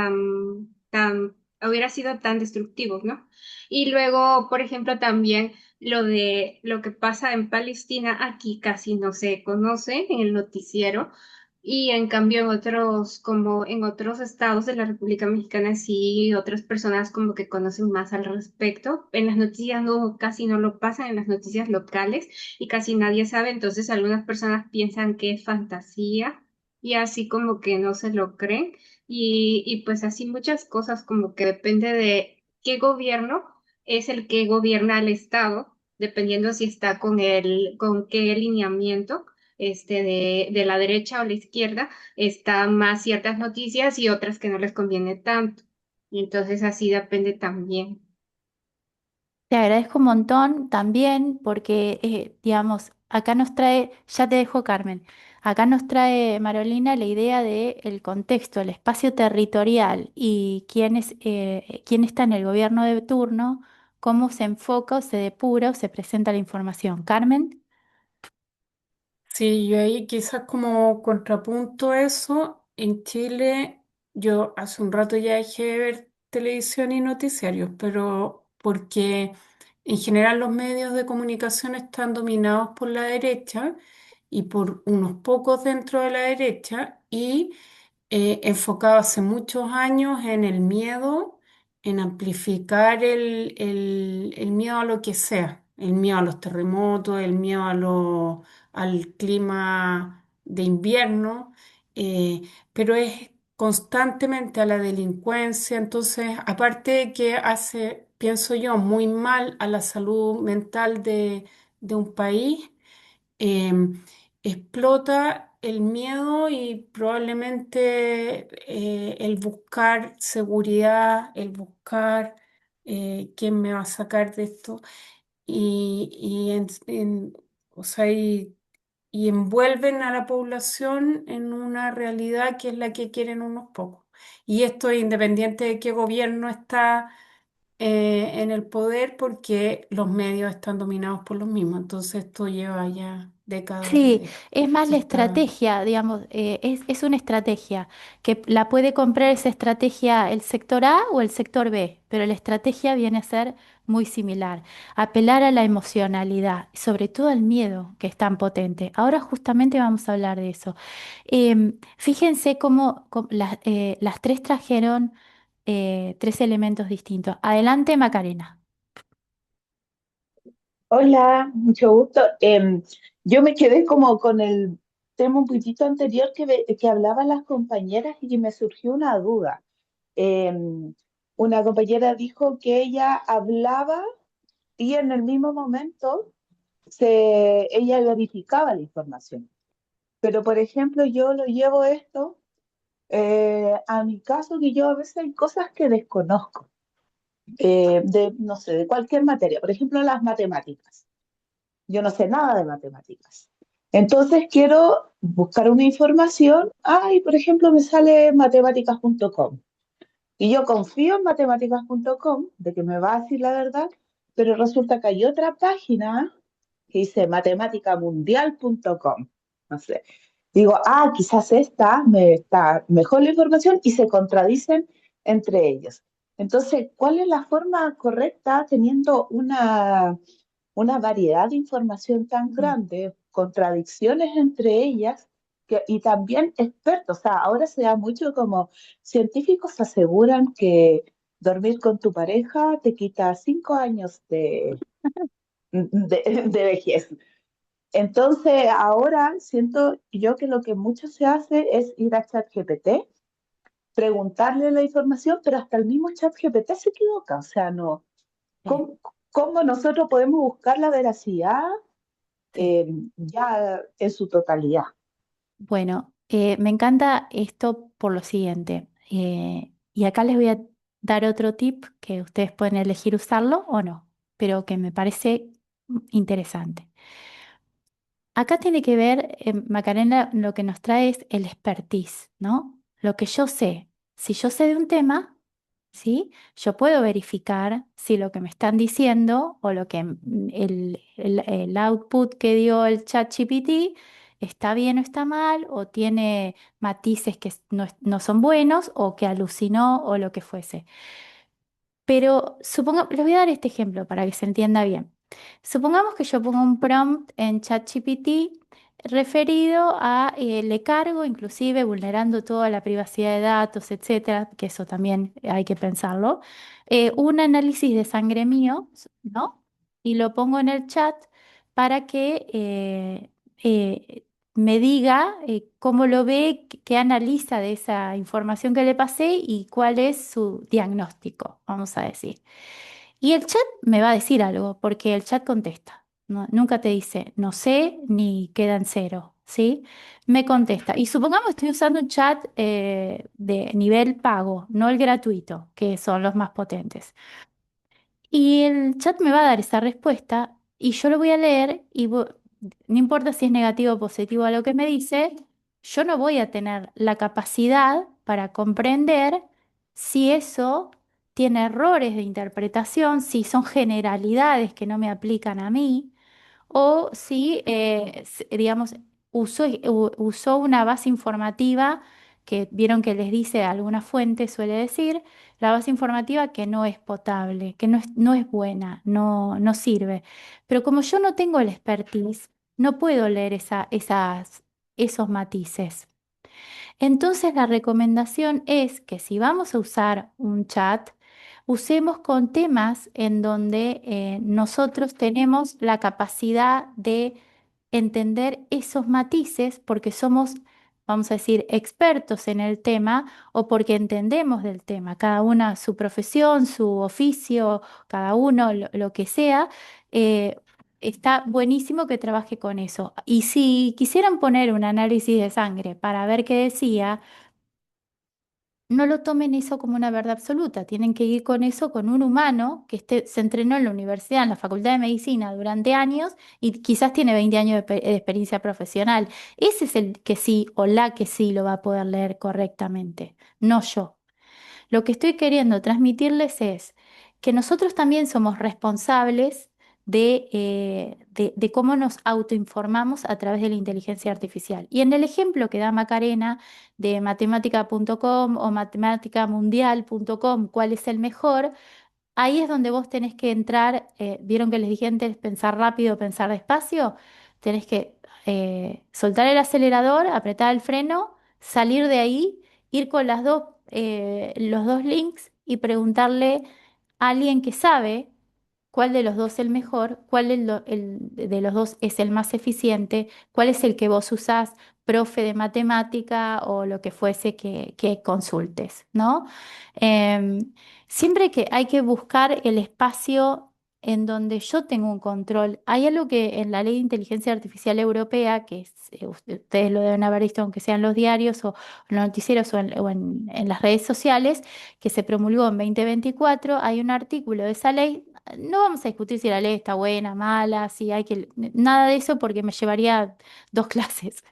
hubiera sido tan destructivo, ¿no? Y luego, por ejemplo, también lo de lo que pasa en Palestina, aquí casi no se conoce en el noticiero. Y en cambio en otros, como en otros estados de la República Mexicana, sí, otras personas como que conocen más al respecto. En las noticias no, casi no lo pasan, en las noticias locales y casi nadie sabe, entonces algunas personas piensan que es fantasía y así como que no se lo creen y pues así muchas cosas como que depende de qué gobierno es el que gobierna el estado, dependiendo si está con qué lineamiento. De la derecha o la izquierda, están más ciertas noticias y otras que no les conviene tanto. Y entonces así depende también. Te agradezco un montón también porque, digamos, acá nos trae, ya te dejo Carmen, acá nos trae Marolina la idea de el contexto, el espacio territorial y quién está en el gobierno de turno, cómo se enfoca o se depura o se presenta la información. Carmen, Sí, yo ahí quizás como contrapunto a eso, en Chile yo hace un rato ya dejé de ver televisión y noticiarios, pero porque en general los medios de comunicación están dominados por la derecha y por unos pocos dentro de la derecha y enfocado hace muchos años en el miedo, en amplificar el miedo a lo que sea, el miedo a los terremotos, el miedo al clima de invierno, eh, pero es constantemente a la delincuencia, entonces, aparte de que hace, pienso yo, muy mal a la salud mental de un país, explota el miedo y probablemente el buscar seguridad, el buscar quién me va a sacar de esto o sea, y envuelven a la población en una realidad que es la que quieren unos pocos. Y esto es independiente de qué gobierno está en el poder porque los medios están dominados por los mismos. Entonces esto lleva ya Sí, es más la está. estrategia, digamos, es una estrategia que la puede comprar esa estrategia el sector A o el sector B, pero la estrategia viene a ser muy similar, apelar a la emocionalidad, sobre todo al miedo que es tan potente. Ahora justamente vamos a hablar de eso. Fíjense cómo las tres trajeron tres elementos distintos. Adelante, Macarena. Hola, mucho gusto. Yo me quedé como con el tema un poquitito anterior que hablaban las compañeras y que me surgió una duda. Una compañera dijo que ella hablaba y en el mismo momento ella verificaba la información. Pero, por ejemplo, yo lo llevo esto a mi caso, que yo a veces hay cosas que desconozco, no sé, de cualquier materia. Por ejemplo, las matemáticas. Yo no sé nada de matemáticas. Entonces quiero buscar una información. Ay, por ejemplo, me sale matemáticas.com. Y yo confío en matemáticas.com de que me va a decir la verdad, pero resulta que hay otra página que dice matematicamundial.com. No sé. Digo, quizás esta me está mejor la información y se contradicen entre ellos. Entonces, ¿cuál es la forma correcta teniendo una variedad de información tan grande, contradicciones entre ellas, y también expertos? O sea, ahora se da mucho como científicos aseguran que dormir con tu pareja te quita 5 años de vejez. Entonces, ahora siento yo que lo que mucho se hace es ir a ChatGPT, preguntarle la información, pero hasta el mismo ChatGPT se equivoca. O sea, no. Sí, ¿Cómo nosotros podemos buscar la veracidad sí. ya en su totalidad? Bueno, me encanta esto por lo siguiente. Y acá les voy a dar otro tip que ustedes pueden elegir usarlo o no, pero que me parece interesante. Acá tiene que ver, Macarena, lo que nos trae es el expertise, ¿no? Lo que yo sé. Si yo sé de un tema, ¿sí? Yo puedo verificar si lo que me están diciendo o lo que el output que dio el ChatGPT está bien o está mal, o tiene matices que no son buenos, o que alucinó, o lo que fuese. Pero les voy a dar este ejemplo para que se entienda bien. Supongamos que yo pongo un prompt en ChatGPT referido a le cargo, inclusive vulnerando toda la privacidad de datos, etcétera, que eso también hay que pensarlo, un análisis de sangre mío, ¿no? Y lo pongo en el chat para que me diga cómo lo ve, qué analiza de esa información que le pasé y cuál es su diagnóstico, vamos a decir. Y el chat me va a decir algo, porque el chat contesta. Nunca te dice no sé ni queda en cero, ¿sí? Me contesta. Y supongamos que estoy usando un chat de nivel pago, no el gratuito, que son los más potentes. Y el chat me va a dar esa respuesta y yo lo voy a leer y no importa si es negativo o positivo a lo que me dice, yo no voy a tener la capacidad para comprender si eso tiene errores de interpretación, si son generalidades que no me aplican a mí o si, digamos, usó una base informativa que vieron que les dice alguna fuente, suele decir, la base informativa que no es potable, que no es buena, no sirve. Pero como yo no tengo el expertise, no puedo leer esos matices. Entonces, la recomendación es que si vamos a usar un chat, usemos con temas en donde nosotros tenemos la capacidad de entender esos matices porque somos, vamos a decir, expertos en el tema o porque entendemos del tema, cada una su profesión, su oficio, cada uno lo que sea. Está buenísimo que trabaje con eso. Y si quisieran poner un análisis de sangre para ver qué decía, no lo tomen eso como una verdad absoluta. Tienen que ir con eso con un humano que se entrenó en la universidad, en la Facultad de Medicina durante años y quizás tiene 20 años de experiencia profesional. Ese es el que sí o la que sí lo va a poder leer correctamente, no yo. Lo que estoy queriendo transmitirles es que nosotros también somos responsables de cómo nos autoinformamos a través de la inteligencia artificial. Y en el ejemplo que da Macarena de matemática.com o matemáticamundial.com, ¿cuál es el mejor? Ahí es donde vos tenés que entrar, vieron que les dije antes, pensar rápido, pensar despacio, tenés que soltar el acelerador, apretar el freno, salir de ahí, ir con los dos links y preguntarle a alguien que sabe cuál de los dos es el mejor, cuál de los dos es el más eficiente, cuál es el que vos usás, profe de matemática o lo que fuese que consultes, ¿no? Em, Siempre que hay que buscar el espacio en donde yo tengo un control. Hay algo que en la Ley de Inteligencia Artificial Europea, que ustedes lo deben haber visto aunque sean los diarios o en los noticieros o en las redes sociales, que se promulgó en 2024, hay un artículo de esa ley. No vamos a discutir si la ley está buena, mala, si hay que... Nada de eso porque me llevaría dos clases.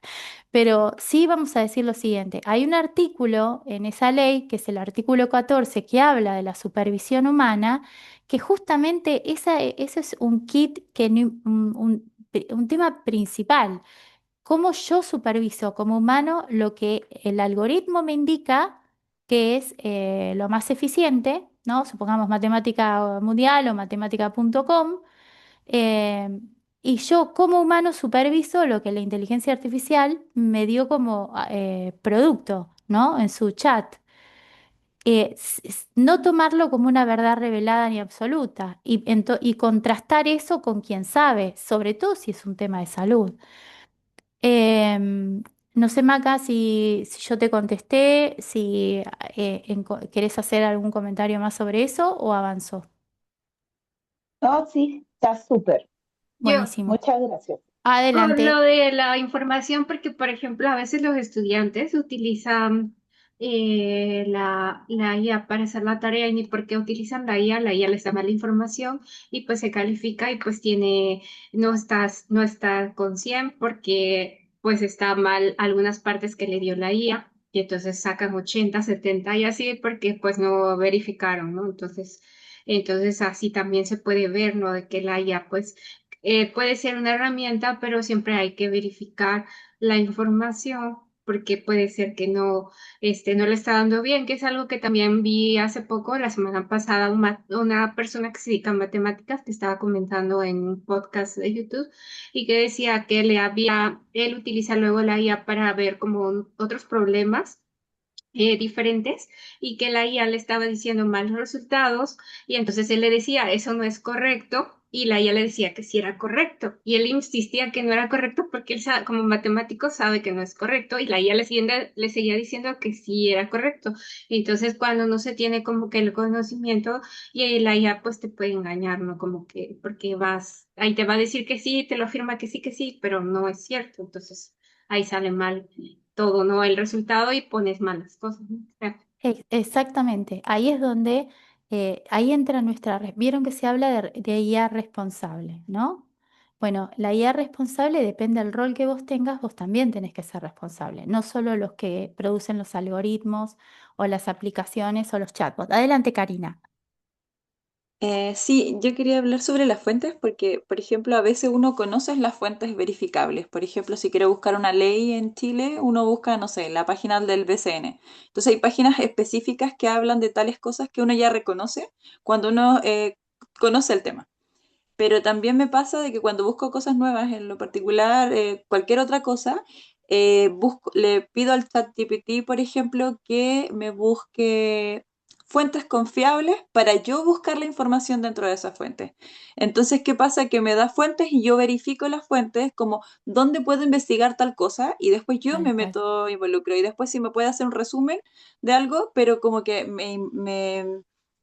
Pero sí vamos a decir lo siguiente, hay un artículo en esa ley, que es el artículo 14, que habla de la supervisión humana, que justamente ese es un kit, un tema principal. Cómo yo superviso como humano lo que el algoritmo me indica que es lo más eficiente, ¿no? Supongamos matemática mundial o matemática.com. Eh, y yo como humano superviso lo que la inteligencia artificial me dio como producto, ¿no? En su chat. No tomarlo como una verdad revelada ni absoluta y contrastar eso con quien sabe, sobre todo si es un tema de salud. No sé, Maca, si yo te contesté, si querés hacer algún comentario más sobre eso o avanzó. No, sí, está súper. Yo, Buenísimo. Muchas gracias. con lo Adelante. de la información, porque por ejemplo a veces los estudiantes utilizan la IA para hacer la tarea y ni porque utilizan la IA les da mala información y pues se califica y pues no está con 100 porque pues está mal algunas partes que le dio la IA y entonces sacan 80 70 y así porque pues no verificaron, ¿no? Entonces así también se puede ver, ¿no? De que la IA pues puede ser una herramienta, pero siempre hay que verificar la información porque puede ser que no le está dando bien, que es algo que también vi hace poco, la semana pasada, una persona que se dedica a matemáticas que estaba comentando en un podcast de YouTube y que decía que él utiliza luego la IA para ver como otros problemas diferentes y que la IA le estaba diciendo malos resultados y entonces él le decía, eso no es correcto y la IA le decía que sí era correcto y él insistía que no era correcto porque él como matemático sabe que no es correcto y la IA le seguía diciendo que sí era correcto. Entonces cuando no se tiene como que el conocimiento y la IA pues te puede engañar, ¿no? Como que porque ahí te va a decir que sí, te lo afirma que sí, pero no es cierto. Entonces ahí sale mal todo, ¿no? El resultado y pones malas cosas, ¿no? O sea, Exactamente, ahí es donde, ahí entra vieron que se habla de IA responsable, ¿no? Bueno, la IA responsable depende del rol que vos tengas, vos también tenés que ser responsable, no solo los que producen los algoritmos o las aplicaciones o los chatbots. Adelante, Karina. Sí, yo quería hablar sobre las fuentes porque, por ejemplo, a veces uno conoce las fuentes verificables. Por ejemplo, si quiere buscar una ley en Chile, uno busca, no sé, la página del BCN. Entonces hay páginas específicas que hablan de tales cosas que uno ya reconoce cuando uno conoce el tema. Pero también me pasa de que cuando busco cosas nuevas, en lo particular, cualquier otra cosa, le pido al ChatGPT, por ejemplo, que me busque fuentes confiables para yo buscar la información dentro de esas fuentes. Entonces, ¿qué pasa? Que me da fuentes y yo verifico las fuentes como dónde puedo investigar tal cosa y después yo Tal me cual. meto, involucro y después si me puede hacer un resumen de algo, pero como que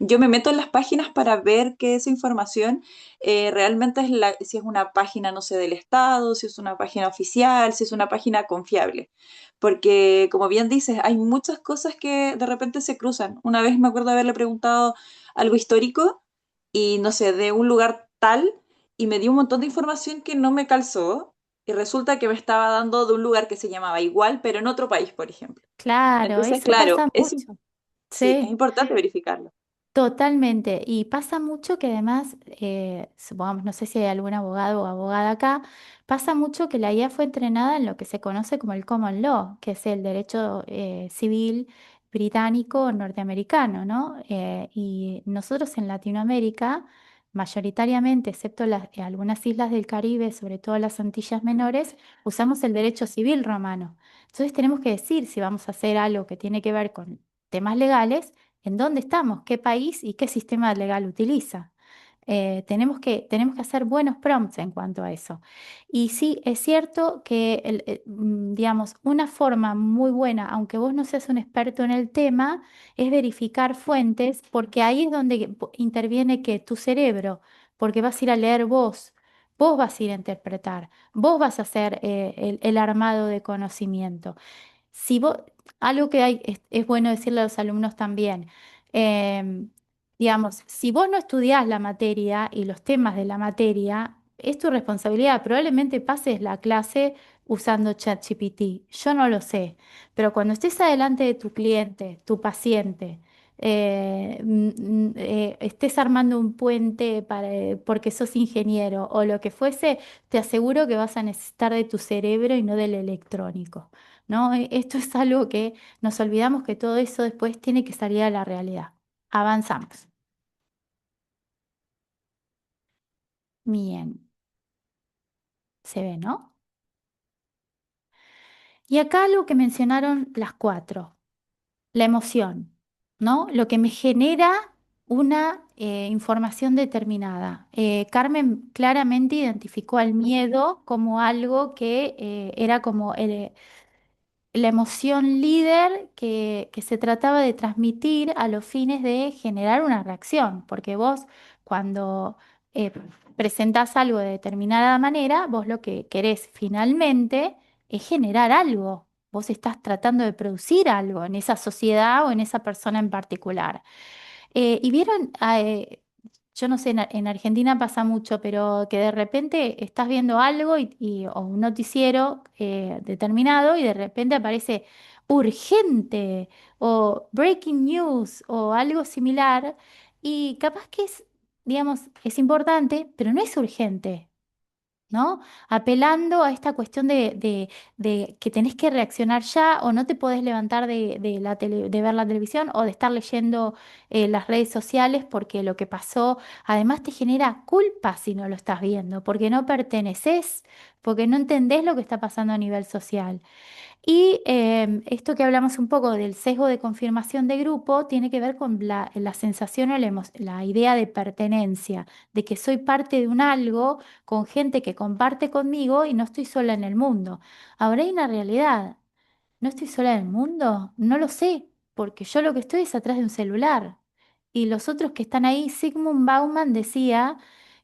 yo me meto en las páginas para ver que esa información realmente si es una página, no sé, del Estado, si es una página oficial, si es una página confiable. Porque, como bien dices, hay muchas cosas que de repente se cruzan. Una vez me acuerdo haberle preguntado algo histórico y, no sé, de un lugar tal, y me dio un montón de información que no me calzó. Y resulta que me estaba dando de un lugar que se llamaba igual, pero en otro país, por ejemplo. Claro, Entonces, eso claro, pasa mucho. sí, es Sí. importante verificarlo. Totalmente. Y pasa mucho que además, supongamos, no sé si hay algún abogado o abogada acá, pasa mucho que la IA fue entrenada en lo que se conoce como el common law, que es el derecho civil británico o norteamericano, ¿no? Y nosotros en Latinoamérica, mayoritariamente, excepto algunas islas del Caribe, sobre todo las Antillas Menores, usamos el derecho civil romano. Entonces tenemos que decir si vamos a hacer algo que tiene que ver con temas legales en dónde estamos, qué país y qué sistema legal utiliza. Tenemos que hacer buenos prompts en cuanto a eso. Y sí, es cierto que, digamos, una forma muy buena, aunque vos no seas un experto en el tema, es verificar fuentes, porque ahí es donde interviene que tu cerebro, porque vas a ir a leer vos vas a ir a interpretar, vos vas a hacer el armado de conocimiento. Si vos, algo que es bueno decirle a los alumnos también, em, digamos, si vos no estudiás la materia y los temas de la materia, es tu responsabilidad. Probablemente pases la clase usando ChatGPT. Yo no lo sé, pero cuando estés adelante de tu cliente, tu paciente, estés armando un puente porque sos ingeniero o lo que fuese, te aseguro que vas a necesitar de tu cerebro y no del electrónico. ¿No? Esto es algo que nos olvidamos que todo eso después tiene que salir a la realidad. Avanzamos. Bien, se ve, ¿no? Y acá algo que mencionaron las cuatro, la emoción, ¿no? Lo que me genera una información determinada. Carmen claramente identificó al miedo como algo que era como la emoción líder que se trataba de transmitir a los fines de generar una reacción, porque vos cuando eh, presentás algo de determinada manera, vos lo que querés finalmente es generar algo. Vos estás tratando de producir algo en esa sociedad o en esa persona en particular. Y vieron, yo no sé, en Argentina pasa mucho, pero que de repente estás viendo algo o un noticiero determinado y de repente aparece urgente o breaking news o algo similar y capaz que es, digamos, es importante, pero no es urgente. ¿No? Apelando a esta cuestión de que tenés que reaccionar ya o no te podés levantar de ver la televisión o de estar leyendo las redes sociales porque lo que pasó además te genera culpa si no lo estás viendo, porque no perteneces, porque no entendés lo que está pasando a nivel social. Y esto que hablamos un poco del sesgo de confirmación de grupo tiene que ver con la sensación o la idea de pertenencia, de que soy parte de un algo con gente que comparte conmigo y no estoy sola en el mundo. Ahora hay una realidad. ¿No estoy sola en el mundo? No lo sé, porque yo lo que estoy es atrás de un celular. Y los otros que están ahí, Sigmund Bauman decía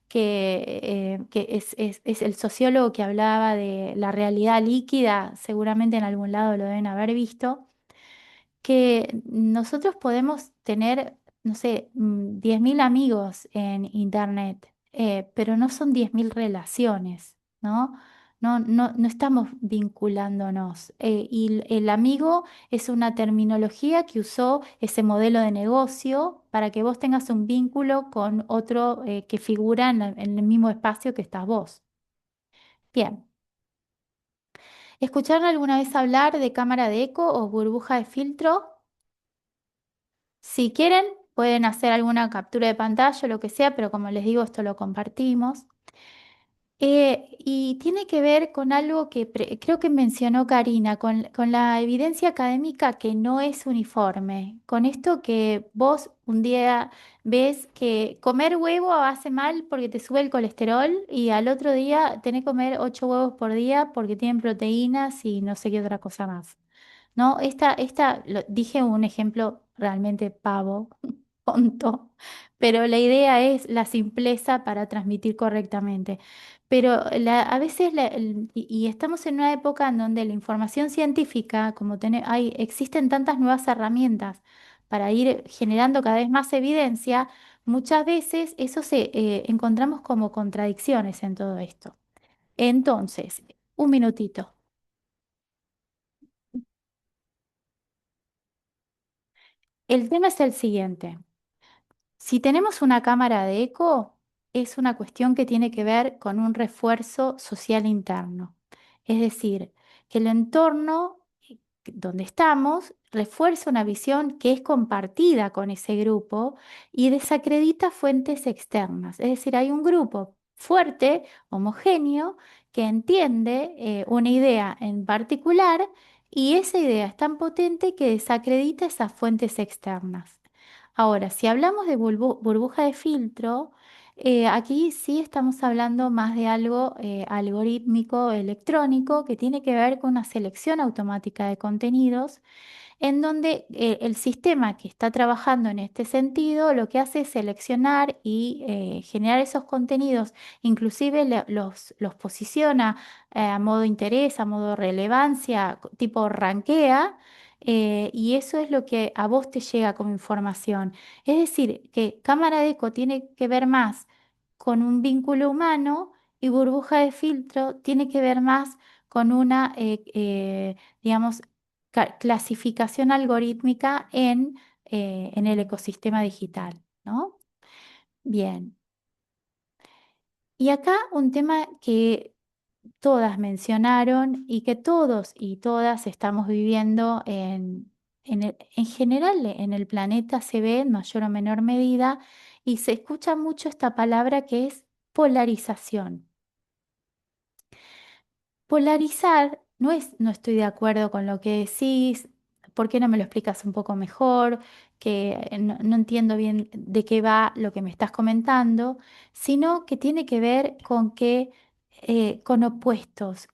que es el sociólogo que hablaba de la realidad líquida, seguramente en algún lado lo deben haber visto, que nosotros podemos tener, no sé, 10.000 amigos en Internet, pero no son 10.000 relaciones, ¿no? No estamos vinculándonos. Y el amigo es una terminología que usó ese modelo de negocio para que vos tengas un vínculo con otro que figura en el mismo espacio que estás vos. Bien. ¿Escucharon alguna vez hablar de cámara de eco o burbuja de filtro? Si quieren, pueden hacer alguna captura de pantalla o lo que sea, pero como les digo, esto lo compartimos. Y tiene que ver con algo que creo que mencionó Karina, con la evidencia académica que no es uniforme, con esto que vos un día ves que comer huevo hace mal porque te sube el colesterol y al otro día tenés que comer 8 huevos por día porque tienen proteínas y no sé qué otra cosa más. No, dije un ejemplo realmente pavo, tonto, pero la idea es la simpleza para transmitir correctamente. Pero a veces, y estamos en una época en donde la información científica, como existen tantas nuevas herramientas para ir generando cada vez más evidencia, muchas veces eso encontramos como contradicciones en todo esto. Entonces, un minutito. El tema es el siguiente. Si tenemos una cámara de eco, es una cuestión que tiene que ver con un refuerzo social interno. Es decir, que el entorno donde estamos refuerza una visión que es compartida con ese grupo y desacredita fuentes externas. Es decir, hay un grupo fuerte, homogéneo, que entiende una idea en particular y esa idea es tan potente que desacredita esas fuentes externas. Ahora, si hablamos de burbuja de filtro, aquí sí estamos hablando más de algo algorítmico, electrónico, que tiene que ver con una selección automática de contenidos en donde el sistema que está trabajando en este sentido lo que hace es seleccionar y generar esos contenidos, inclusive los posiciona a modo interés, a modo relevancia, tipo rankea, y eso es lo que a vos te llega como información. Es decir, que cámara de eco tiene que ver más con un vínculo humano y burbuja de filtro tiene que ver más con una, digamos, clasificación algorítmica en el ecosistema digital, ¿no? Bien. Y acá un tema que todas mencionaron y que todos y todas estamos viviendo en general en el planeta se ve en mayor o menor medida y se escucha mucho esta palabra que es polarización. Polarizar no es no estoy de acuerdo con lo que decís, ¿por qué no me lo explicas un poco mejor? Que no entiendo bien de qué va lo que me estás comentando, sino que tiene que ver con que con opuestos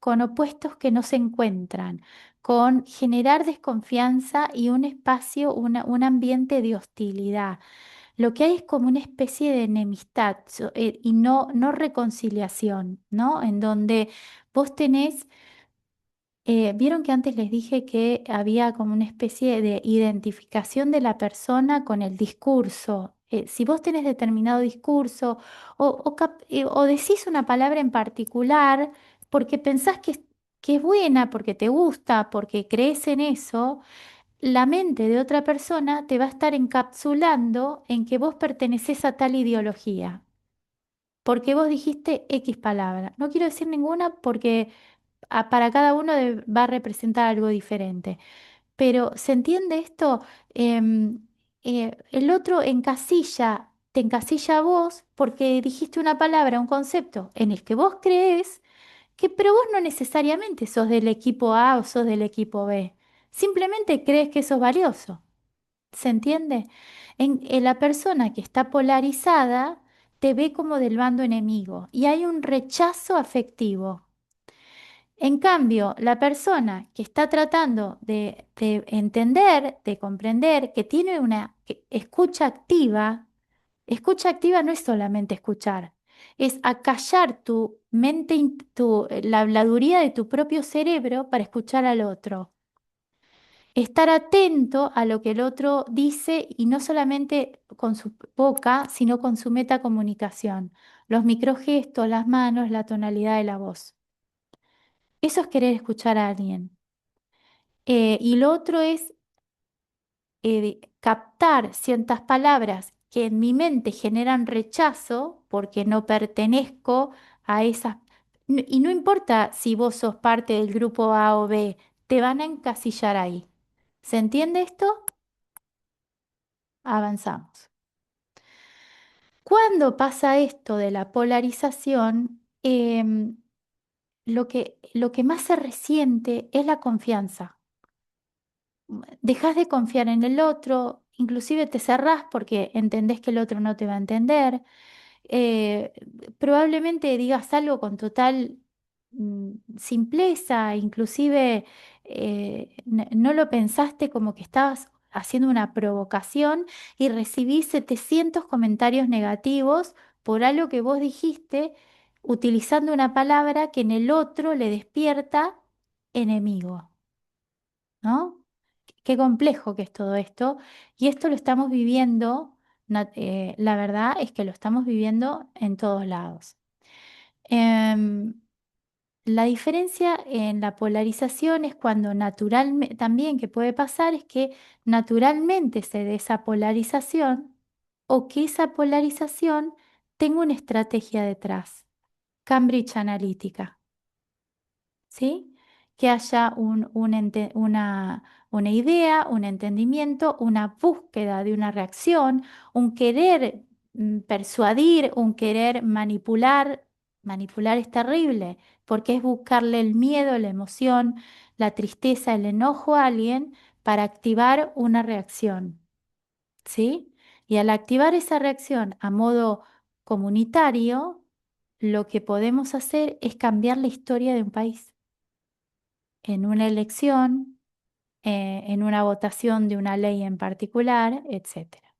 que no se encuentran, con generar desconfianza y un espacio, un ambiente de hostilidad. Lo que hay es como una especie de enemistad y no reconciliación, ¿no? En donde vos tenés, vieron que antes les dije que había como una especie de identificación de la persona con el discurso. Si vos tenés determinado discurso o decís una palabra en particular porque pensás que es buena, porque te gusta, porque crees en eso, la mente de otra persona te va a estar encapsulando en que vos pertenecés a tal ideología, porque vos dijiste X palabra. No quiero decir ninguna porque para cada uno va a representar algo diferente. Pero ¿se entiende esto? El otro te encasilla a vos porque dijiste una palabra, un concepto en el que vos crees que, pero vos no necesariamente sos del equipo A o sos del equipo B. Simplemente crees que sos valioso. ¿Se entiende? En la persona que está polarizada te ve como del bando enemigo y hay un rechazo afectivo. En cambio, la persona que está tratando de entender, de comprender, que tiene una escucha activa no es solamente escuchar, es acallar tu mente, la habladuría de tu propio cerebro para escuchar al otro. Estar atento a lo que el otro dice y no solamente con su boca, sino con su metacomunicación, los microgestos, las manos, la tonalidad de la voz. Eso es querer escuchar a alguien. Y lo otro es captar ciertas palabras que en mi mente generan rechazo porque no pertenezco a esas. Y no importa si vos sos parte del grupo A o B, te van a encasillar ahí. ¿Se entiende esto? Avanzamos. Cuando pasa esto de la polarización, lo que más se resiente es la confianza. Dejas de confiar en el otro, inclusive te cerrás porque entendés que el otro no te va a entender. eh, Probablemente digas algo con total simpleza, inclusive no lo pensaste como que estabas haciendo una provocación y recibís 700 comentarios negativos por algo que vos dijiste utilizando una palabra que en el otro le despierta enemigo, ¿no? Qué complejo que es todo esto. Y esto lo estamos viviendo, la verdad es que lo estamos viviendo en todos lados. Em, la diferencia en la polarización es cuando también que puede pasar es que naturalmente se dé esa polarización o que esa polarización tenga una estrategia detrás. Cambridge Analytica, ¿sí? Que haya una idea, un entendimiento, una búsqueda de una reacción, un querer persuadir, un querer manipular. Manipular es terrible porque es buscarle el miedo, la emoción, la tristeza, el enojo a alguien para activar una reacción, ¿sí? Y al activar esa reacción a modo comunitario, lo que podemos hacer es cambiar la historia de un país en una elección, en una votación de una ley en particular, etcétera.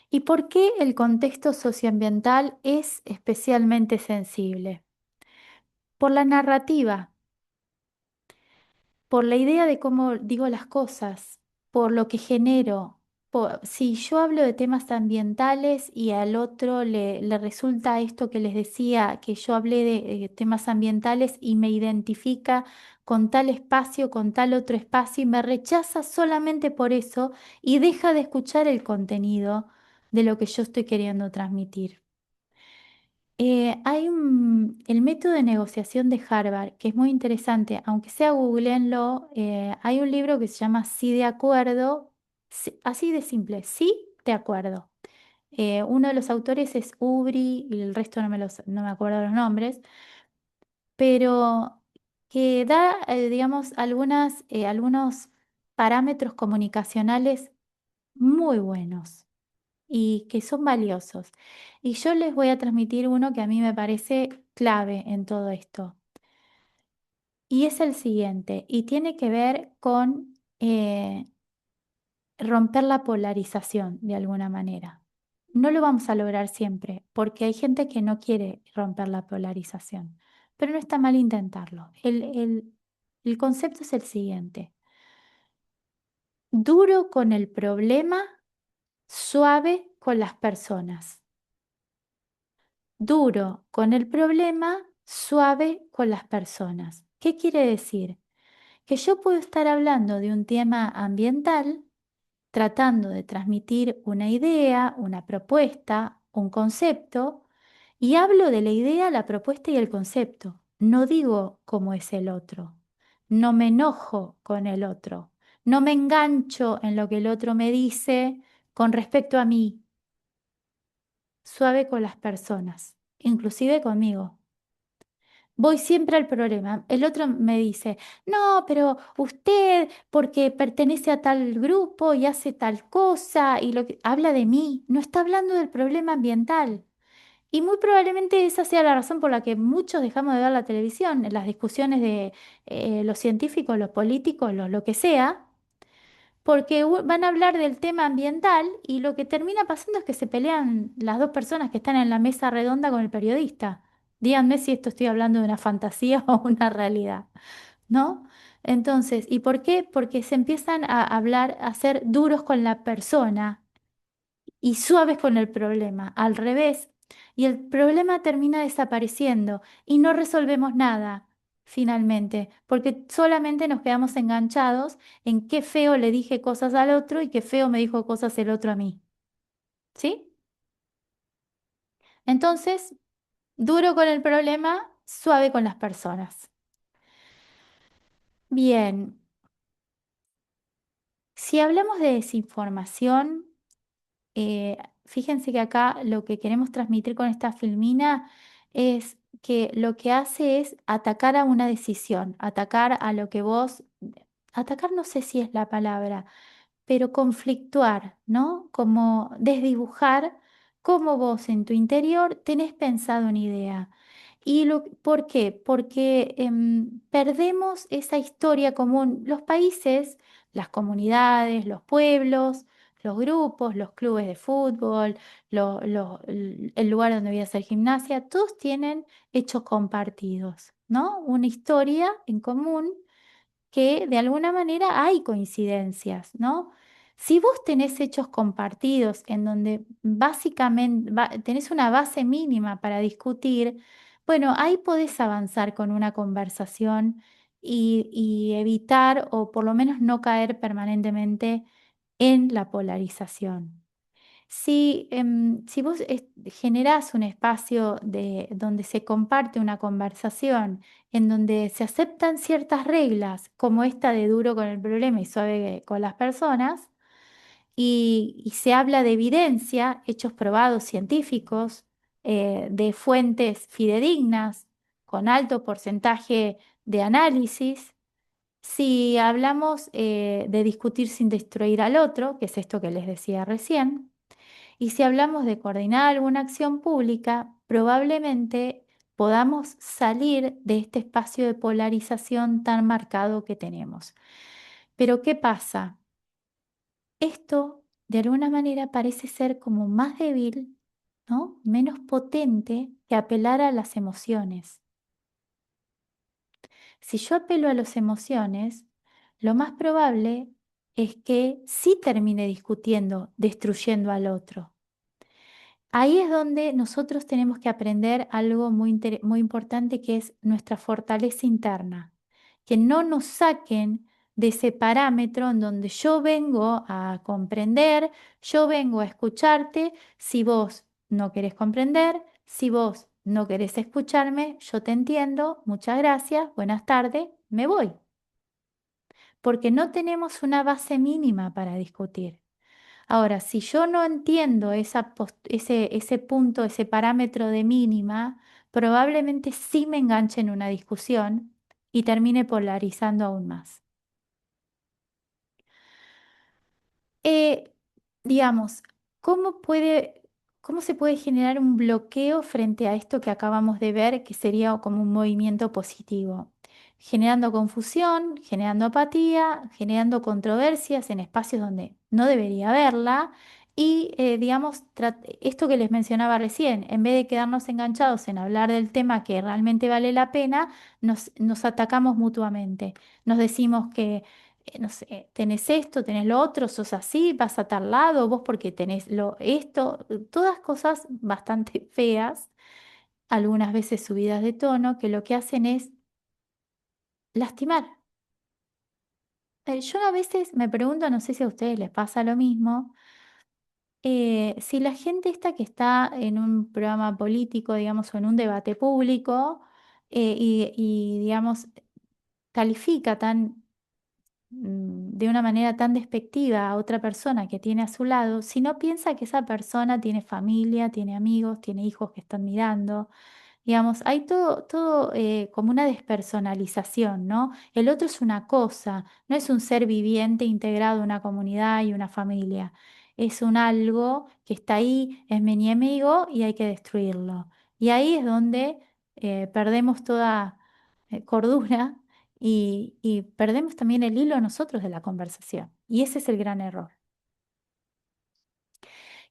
¿Y por qué el contexto socioambiental es especialmente sensible? Por la narrativa, por la idea de cómo digo las cosas, por lo que genero. Si yo hablo de temas ambientales y al otro le resulta esto que les decía, que yo hablé de temas ambientales y me identifica con tal espacio, con tal otro espacio y me rechaza solamente por eso y deja de escuchar el contenido de lo que yo estoy queriendo transmitir. El método de negociación de Harvard, que es muy interesante, aunque sea googleenlo, hay un libro que se llama Sí de acuerdo, así de simple, sí de acuerdo. Uno de los autores es Ubri y el resto no me acuerdo los nombres, pero que da, digamos, algunos parámetros comunicacionales muy buenos y que son valiosos. Y yo les voy a transmitir uno que a mí me parece clave en todo esto. Y es el siguiente, y tiene que ver con romper la polarización de alguna manera. No lo vamos a lograr siempre, porque hay gente que no quiere romper la polarización, pero no está mal intentarlo. El concepto es el siguiente. Duro con el problema, suave con las personas. Duro con el problema, suave con las personas. ¿Qué quiere decir? Que yo puedo estar hablando de un tema ambiental, tratando de transmitir una idea, una propuesta, un concepto, y hablo de la idea, la propuesta y el concepto. No digo cómo es el otro. No me enojo con el otro. No me engancho en lo que el otro me dice con respecto a mí. Suave con las personas, inclusive conmigo. Voy siempre al problema. El otro me dice, no, pero usted, porque pertenece a tal grupo y hace tal cosa, y lo que habla de mí, no está hablando del problema ambiental. Y muy probablemente esa sea la razón por la que muchos dejamos de ver la televisión, en las discusiones de los científicos, los políticos, lo que sea, porque van a hablar del tema ambiental y lo que termina pasando es que se pelean las dos personas que están en la mesa redonda con el periodista. Díganme si esto estoy hablando de una fantasía o una realidad, ¿no? Entonces, ¿y por qué? Porque se empiezan a hablar, a ser duros con la persona y suaves con el problema, al revés. Y el problema termina desapareciendo y no resolvemos nada, finalmente, porque solamente nos quedamos enganchados en qué feo le dije cosas al otro y qué feo me dijo cosas el otro a mí. ¿Sí? Entonces, duro con el problema, suave con las personas. Bien, si hablamos de desinformación, fíjense que acá lo que queremos transmitir con esta filmina es que lo que hace es atacar a una decisión, atacar a lo que atacar no sé si es la palabra, pero conflictuar, ¿no? Como desdibujar cómo vos en tu interior tenés pensado una idea. ¿Por qué? Porque perdemos esa historia común. Los países, las comunidades, los pueblos, los grupos, los clubes de fútbol, el lugar donde voy a hacer gimnasia, todos tienen hechos compartidos, ¿no? Una historia en común que de alguna manera hay coincidencias, ¿no? Si vos tenés hechos compartidos en donde básicamente tenés una base mínima para discutir, bueno, ahí podés avanzar con una conversación y evitar o por lo menos no caer permanentemente en la polarización. Si vos generás un espacio donde se comparte una conversación, en donde se aceptan ciertas reglas, como esta de duro con el problema y suave con las personas, y se habla de evidencia, hechos probados científicos, de fuentes fidedignas, con alto porcentaje de análisis, si hablamos de discutir sin destruir al otro, que es esto que les decía recién, y si hablamos de coordinar alguna acción pública, probablemente podamos salir de este espacio de polarización tan marcado que tenemos. Pero ¿qué pasa? Esto, de alguna manera, parece ser como más débil, ¿no? Menos potente que apelar a las emociones. Si yo apelo a las emociones, lo más probable es que sí termine discutiendo, destruyendo al otro. Ahí es donde nosotros tenemos que aprender algo muy importante, que es nuestra fortaleza interna, que no nos saquen de ese parámetro en donde yo vengo a comprender, yo vengo a escucharte. Si vos no querés comprender, si vos no querés escucharme, yo te entiendo, muchas gracias, buenas tardes, me voy, porque no tenemos una base mínima para discutir. Ahora, si yo no entiendo ese punto, ese parámetro de mínima, probablemente sí me enganche en una discusión y termine polarizando aún más. Eh, digamos, ¿cómo puede, cómo se puede generar un bloqueo frente a esto que acabamos de ver, que sería como un movimiento positivo? Generando confusión, generando apatía, generando controversias en espacios donde no debería haberla y, digamos, esto que les mencionaba recién, en vez de quedarnos enganchados en hablar del tema que realmente vale la pena, nos atacamos mutuamente. Nos decimos que no sé, tenés esto, tenés lo otro, sos así, vas a tal lado, vos porque tenés esto, todas cosas bastante feas, algunas veces subidas de tono, que lo que hacen es lastimar. Yo a veces me pregunto, no sé si a ustedes les pasa lo mismo, si la gente esta que está en un programa político, digamos, o en un debate público, digamos, califica de una manera tan despectiva a otra persona que tiene a su lado, si no piensa que esa persona tiene familia, tiene amigos, tiene hijos que están mirando. Digamos, hay todo como una despersonalización, ¿no? El otro es una cosa, no es un ser viviente integrado a una comunidad y una familia. Es un algo que está ahí, es mi enemigo y hay que destruirlo. Y ahí es donde perdemos toda cordura y perdemos también el hilo nosotros de la conversación. Y ese es el gran error.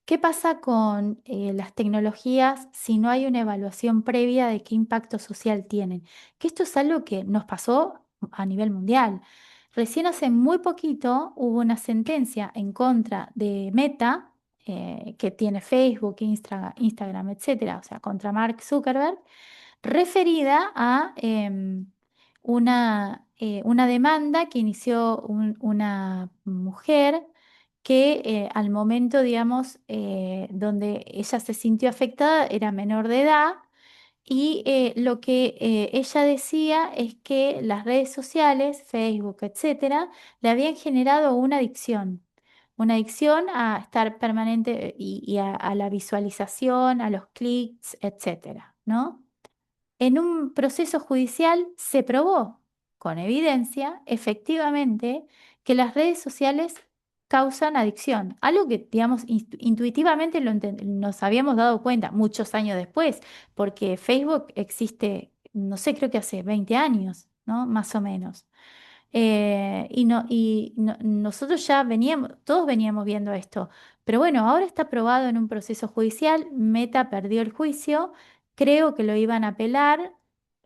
¿Qué pasa con las tecnologías si no hay una evaluación previa de qué impacto social tienen? Que esto es algo que nos pasó a nivel mundial. Recién hace muy poquito hubo una sentencia en contra de Meta, que tiene Facebook, Instagram, etcétera, o sea, contra Mark Zuckerberg, referida a una demanda que inició una mujer que al momento, digamos, donde ella se sintió afectada, era menor de edad y lo que ella decía es que las redes sociales, Facebook, etcétera, le habían generado una adicción a estar permanente y a la visualización, a los clics, etcétera, ¿no? En un proceso judicial se probó con evidencia, efectivamente, que las redes sociales causan adicción, algo que, digamos, intuitivamente nos habíamos dado cuenta muchos años después, porque Facebook existe, no sé, creo que hace 20 años, ¿no? Más o menos. Nosotros ya todos veníamos viendo esto. Pero bueno, ahora está aprobado en un proceso judicial. Meta perdió el juicio. Creo que lo iban a apelar.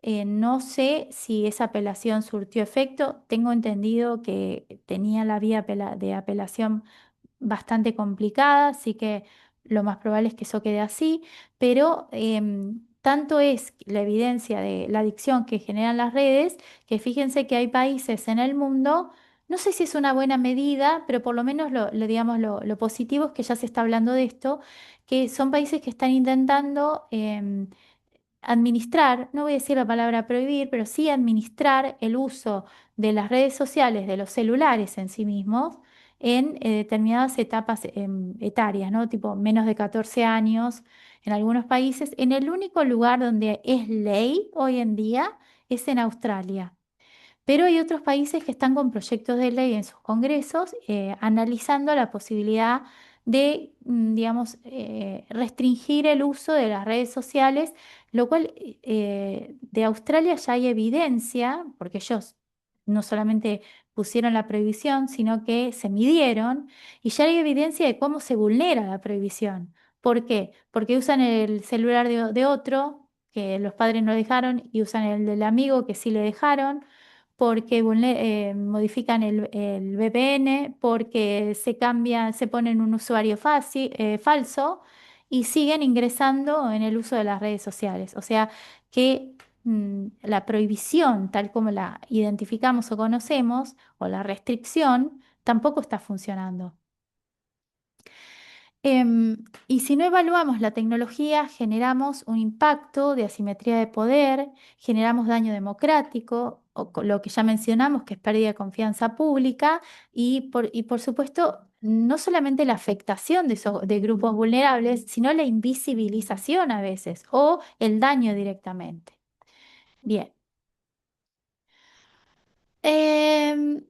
No sé si esa apelación surtió efecto. Tengo entendido que tenía la vía de apelación bastante complicada, así que lo más probable es que eso quede así, pero tanto es la evidencia de la adicción que generan las redes, que fíjense que hay países en el mundo No sé si es una buena medida, pero por lo menos digamos, lo positivo es que ya se está hablando de esto, que son países que están intentando administrar, no voy a decir la palabra prohibir, pero sí administrar el uso de las redes sociales, de los celulares en sí mismos, en determinadas etapas etarias, ¿no? Tipo menos de 14 años en algunos países. En el único lugar donde es ley hoy en día es en Australia. Pero hay otros países que están con proyectos de ley en sus congresos analizando la posibilidad de, digamos, restringir el uso de las redes sociales, lo cual de Australia ya hay evidencia, porque ellos no solamente pusieron la prohibición, sino que se midieron y ya hay evidencia de cómo se vulnera la prohibición. ¿Por qué? Porque usan el celular de otro, que los padres no dejaron, y usan el del amigo que sí le dejaron porque modifican el VPN, porque se cambian, se ponen un usuario falso y siguen ingresando en el uso de las redes sociales. O sea que la prohibición, tal como la identificamos o conocemos, o la restricción, tampoco está funcionando. Y si no evaluamos la tecnología, generamos un impacto de asimetría de poder, generamos daño democrático, o lo que ya mencionamos, que es pérdida de confianza pública, y por supuesto, no solamente la afectación de grupos vulnerables, sino la invisibilización a veces, o el daño directamente. Bien. Em,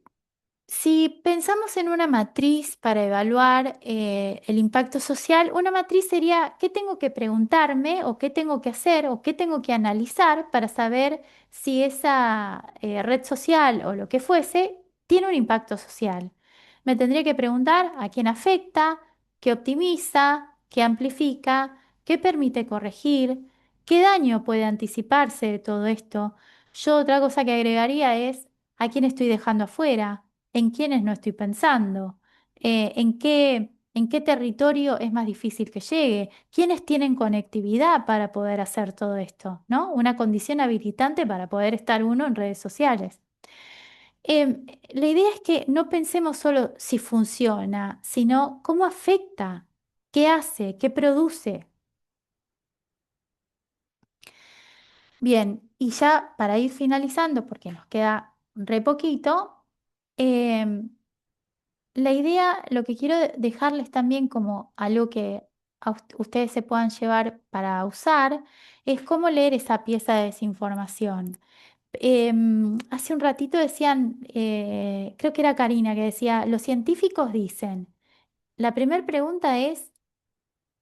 Si pensamos en una matriz para evaluar el impacto social, una matriz sería qué tengo que preguntarme o qué tengo que hacer o qué tengo que analizar para saber si esa red social o lo que fuese tiene un impacto social. Me tendría que preguntar a quién afecta, qué optimiza, qué amplifica, qué permite corregir, qué daño puede anticiparse de todo esto. Yo otra cosa que agregaría es a quién estoy dejando afuera, en quiénes no estoy pensando, en qué territorio es más difícil que llegue, quiénes tienen conectividad para poder hacer todo esto, ¿no? Una condición habilitante para poder estar uno en redes sociales. La idea es que no pensemos solo si funciona, sino cómo afecta, qué hace, qué produce. Bien, y ya para ir finalizando, porque nos queda re poquito, em, la idea, lo que quiero dejarles también como algo que ustedes se puedan llevar para usar, es cómo leer esa pieza de desinformación. Hace un ratito decían, creo que era Karina que decía, los científicos dicen, la primera pregunta es,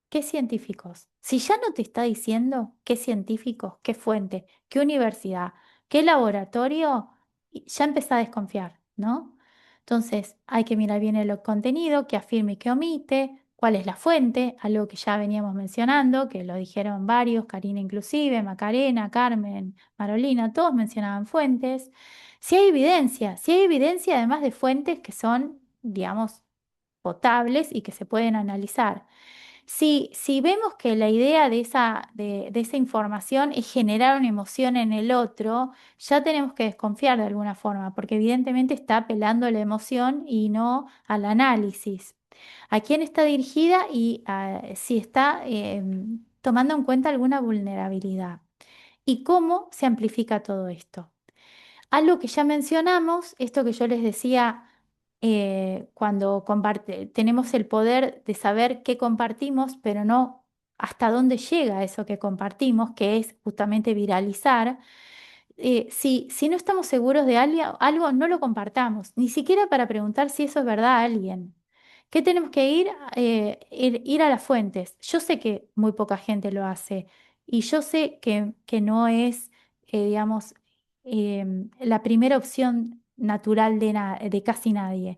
¿qué científicos? Si ya no te está diciendo qué científicos, qué fuente, qué universidad, qué laboratorio, ya empezá a desconfiar, ¿no? Entonces hay que mirar bien el contenido, qué afirma y qué omite, cuál es la fuente, algo que ya veníamos mencionando, que lo dijeron varios, Karina inclusive, Macarena, Carmen, Marolina, todos mencionaban fuentes. Si hay evidencia además de fuentes que son, digamos, potables y que se pueden analizar. Si vemos que la idea de esa información es generar una emoción en el otro, ya tenemos que desconfiar de alguna forma, porque evidentemente está apelando a la emoción y no al análisis. ¿A quién está dirigida y si está tomando en cuenta alguna vulnerabilidad? ¿Y cómo se amplifica todo esto? Algo que ya mencionamos, esto que yo les decía cuando tenemos el poder de saber qué compartimos, pero no hasta dónde llega eso que compartimos, que es justamente viralizar. Si no estamos seguros de algo, no lo compartamos, ni siquiera para preguntar si eso es verdad a alguien. ¿Qué tenemos que ir a las fuentes? Yo sé que muy poca gente lo hace y yo sé que no es, digamos, la primera opción natural de casi nadie,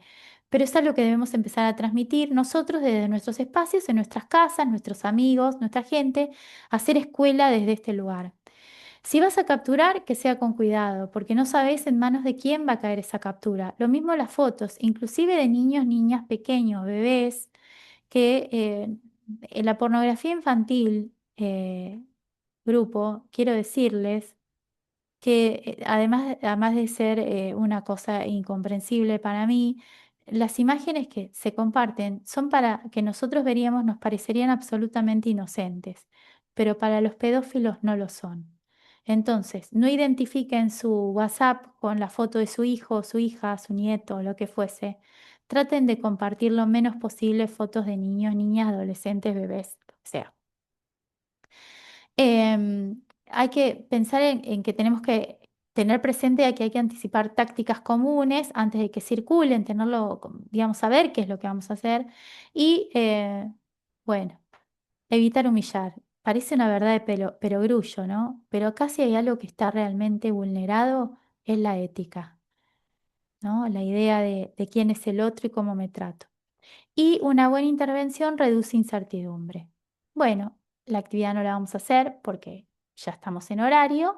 pero es algo que debemos empezar a transmitir nosotros desde nuestros espacios, en nuestras casas, nuestros amigos, nuestra gente, hacer escuela desde este lugar. Si vas a capturar, que sea con cuidado, porque no sabes en manos de quién va a caer esa captura. Lo mismo las fotos, inclusive de niños, niñas pequeños, bebés, que en la pornografía infantil, grupo, quiero decirles, que además de ser una cosa incomprensible para mí, las imágenes que se comparten son para que nosotros veríamos, nos parecerían absolutamente inocentes, pero para los pedófilos no lo son. Entonces, no identifiquen su WhatsApp con la foto de su hijo, su hija, su nieto, lo que fuese. Traten de compartir lo menos posible fotos de niños, niñas, adolescentes, bebés, lo que sea. Hay que pensar en que tenemos que tener presente que hay que anticipar tácticas comunes antes de que circulen, tenerlo, digamos, saber qué es lo que vamos a hacer y, bueno, evitar humillar. Parece una verdad de perogrullo, ¿no? Pero acá si hay algo que está realmente vulnerado es la ética, ¿no? La idea de quién es el otro y cómo me trato. Y una buena intervención reduce incertidumbre. Bueno, la actividad no la vamos a hacer porque ya estamos en horario,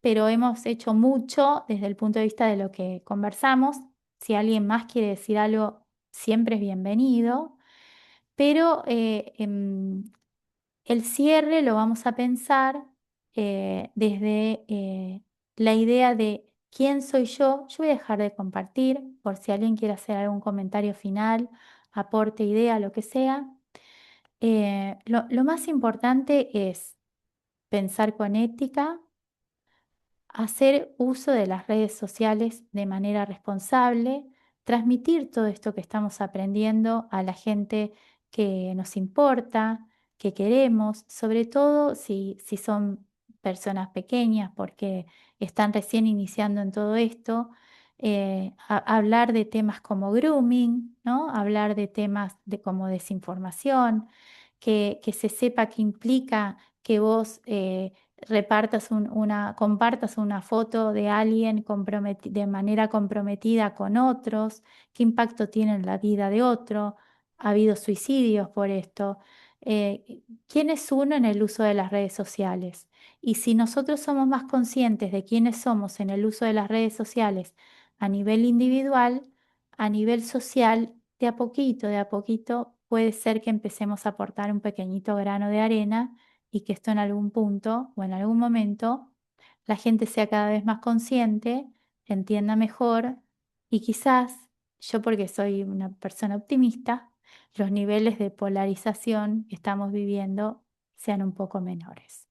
pero hemos hecho mucho desde el punto de vista de lo que conversamos. Si alguien más quiere decir algo, siempre es bienvenido, pero el cierre lo vamos a pensar desde la idea de quién soy yo. Yo voy a dejar de compartir por si alguien quiere hacer algún comentario final, aporte, idea, lo que sea. Lo más importante es pensar con ética, hacer uso de las redes sociales de manera responsable, transmitir todo esto que estamos aprendiendo a la gente que nos importa, que queremos, sobre todo si son personas pequeñas porque están recién iniciando en todo esto. Hablar de temas como grooming, ¿no? Hablar de temas de como desinformación, que se sepa que implica que vos compartas una foto de alguien de manera comprometida con otros, qué impacto tiene en la vida de otro, ha habido suicidios por esto. ¿Quién es uno en el uso de las redes sociales? Y si nosotros somos más conscientes de quiénes somos en el uso de las redes sociales a nivel individual, a nivel social, de a poquito, puede ser que empecemos a aportar un pequeñito grano de arena y que esto en algún punto o en algún momento la gente sea cada vez más consciente, entienda mejor y quizás, yo porque soy una persona optimista, los niveles de polarización que estamos viviendo sean un poco menores.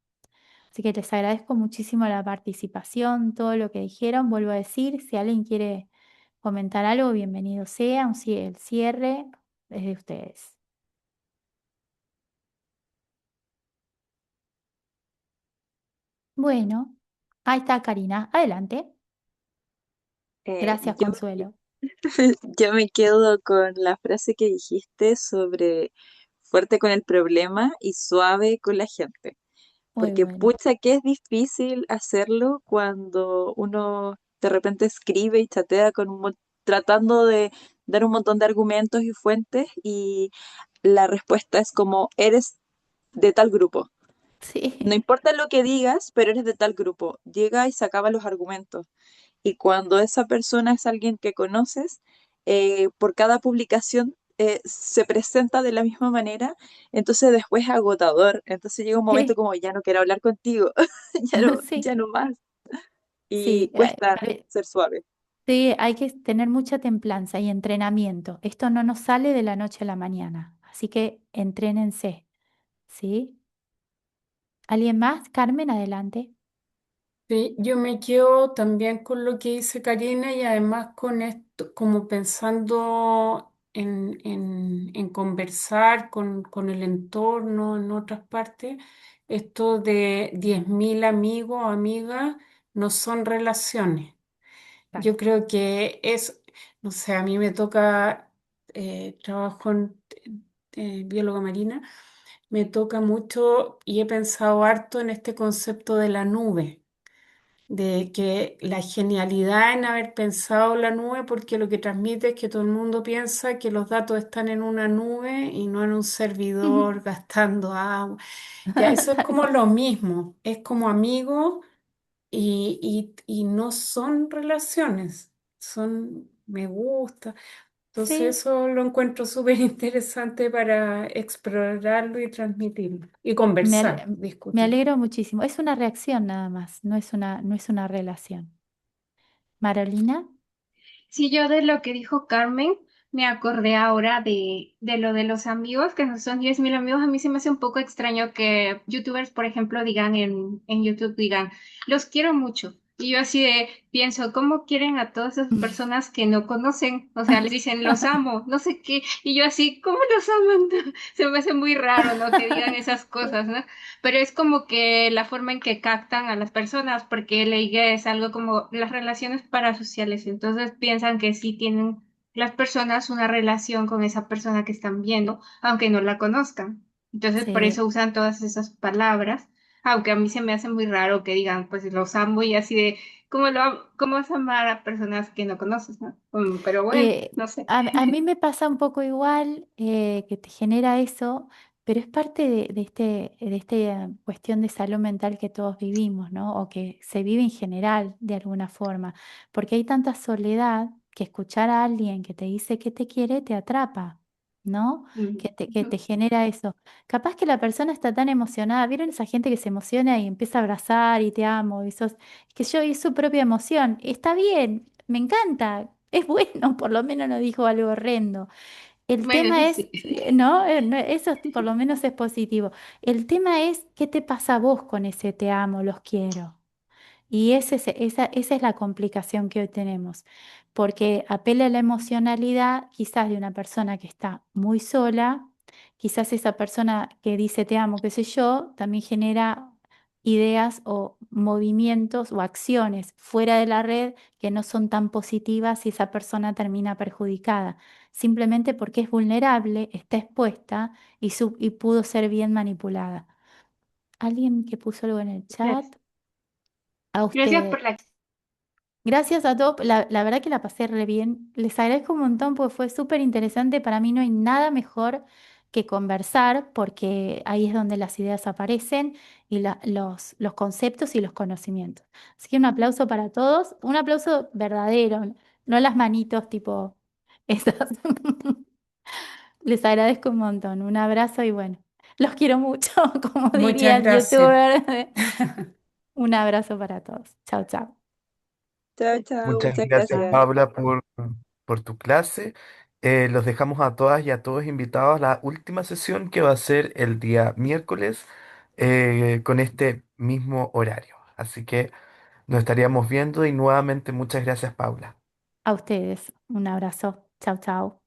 Así que les agradezco muchísimo la participación, todo lo que dijeron. Vuelvo a decir, si alguien quiere comentar algo, bienvenido sea. El cierre es de ustedes. Bueno, ahí está Karina. Adelante. Gracias, Yo, Consuelo. yo me quedo con la frase que dijiste sobre fuerte con el problema y suave con la gente. Muy Porque bueno. pucha que es difícil hacerlo cuando uno de repente escribe y chatea tratando de dar un montón de argumentos y fuentes y la respuesta es como eres de tal grupo. No Sí, importa lo que digas, pero eres de tal grupo. Llega y se acaban los argumentos. Y cuando esa persona es alguien que conoces, por cada publicación se presenta de la misma manera, entonces después es agotador. Entonces llega un momento sí, como, ya no quiero hablar contigo, sí, ya no más. Y sí. cuesta ser suave. Sí, hay que tener mucha templanza y entrenamiento. Esto no nos sale de la noche a la mañana. Así que entrénense, ¿sí? ¿Alguien más? Carmen, adelante. Sí, yo me quedo también con lo que dice Karina y además con esto, como pensando en conversar con el entorno en otras partes, esto de 10.000 amigos o amigas no son relaciones. Yo Exacto. creo que es, no sé, a mí me toca, trabajo en bióloga marina, me toca mucho y he pensado harto en este concepto de la nube, de que la genialidad en haber pensado la nube, porque lo que transmite es que todo el mundo piensa que los datos están en una nube y no en un servidor gastando agua. Ya, eso es como lo mismo, es como amigos y no son relaciones, son me gusta. Entonces Sí, eso lo encuentro súper interesante para explorarlo y transmitirlo y me, conversar, ale- me discutir. alegro muchísimo. Es una reacción nada más, no es una relación. Marolina, Sí, yo de lo que dijo Carmen, me acordé ahora de lo de los amigos, que no son 10.000 amigos. A mí se me hace un poco extraño que youtubers, por ejemplo, digan en YouTube, digan, los quiero mucho. Y yo así de pienso, ¿cómo quieren a todas esas personas que no conocen? O sea, les dicen, los amo, no sé qué. Y yo así, ¿cómo los aman? Se me hace muy raro, ¿no? Que digan esas cosas, ¿no? Pero es como que la forma en que captan a las personas, porque la IG es algo como las relaciones parasociales, entonces piensan que sí tienen las personas una relación con esa persona que están viendo, aunque no la conozcan. Entonces por sí. eso usan todas esas palabras, aunque a mí se me hace muy raro que digan, pues los amo y así de, ¿cómo vas a amar a personas que no conoces, ¿no? Pero bueno, Eh, no sé. a mí me pasa un poco igual que te genera eso, pero es parte de esta cuestión de salud mental que todos vivimos, ¿no? O que se vive en general de alguna forma, porque hay tanta soledad que escuchar a alguien que te dice que te quiere te atrapa, ¿no? Que te genera eso. Capaz que la persona está tan emocionada, ¿vieron esa gente que se emociona y empieza a abrazar y te amo? Y que yo y su propia emoción. Está bien, me encanta, es bueno, por lo menos no dijo algo horrendo. El Bueno, eso tema es, sí. ¿no? Eso por lo menos es positivo. El tema es, ¿qué te pasa a vos con ese te amo, los quiero? Y esa es la complicación que hoy tenemos, porque apela a la emocionalidad quizás de una persona que está muy sola, quizás esa persona que dice te amo, qué sé yo, también genera ideas o movimientos o acciones fuera de la red que no son tan positivas y esa persona termina perjudicada, simplemente porque es vulnerable, está expuesta y pudo ser bien manipulada. ¿Alguien que puso algo en el chat? Gracias. A Gracias usted. por la... Gracias a todos, la verdad que la pasé re bien. Les agradezco un montón porque fue súper interesante. Para mí no hay nada mejor que conversar porque ahí es donde las ideas aparecen y los conceptos y los conocimientos. Así que un aplauso para todos, un aplauso verdadero, no las manitos tipo esas. Les agradezco un montón. Un abrazo y bueno, los quiero mucho, como diría Muchas el gracias. youtuber. Un abrazo para todos. Chao, chao. Chao, chao, Muchas muchas gracias, Bye. gracias. Paula, por tu clase. Los dejamos a todas y a todos invitados a la última sesión que va a ser el día miércoles con este mismo horario. Así que nos estaríamos viendo y nuevamente muchas gracias, Paula. A ustedes, un abrazo. Chao, chao.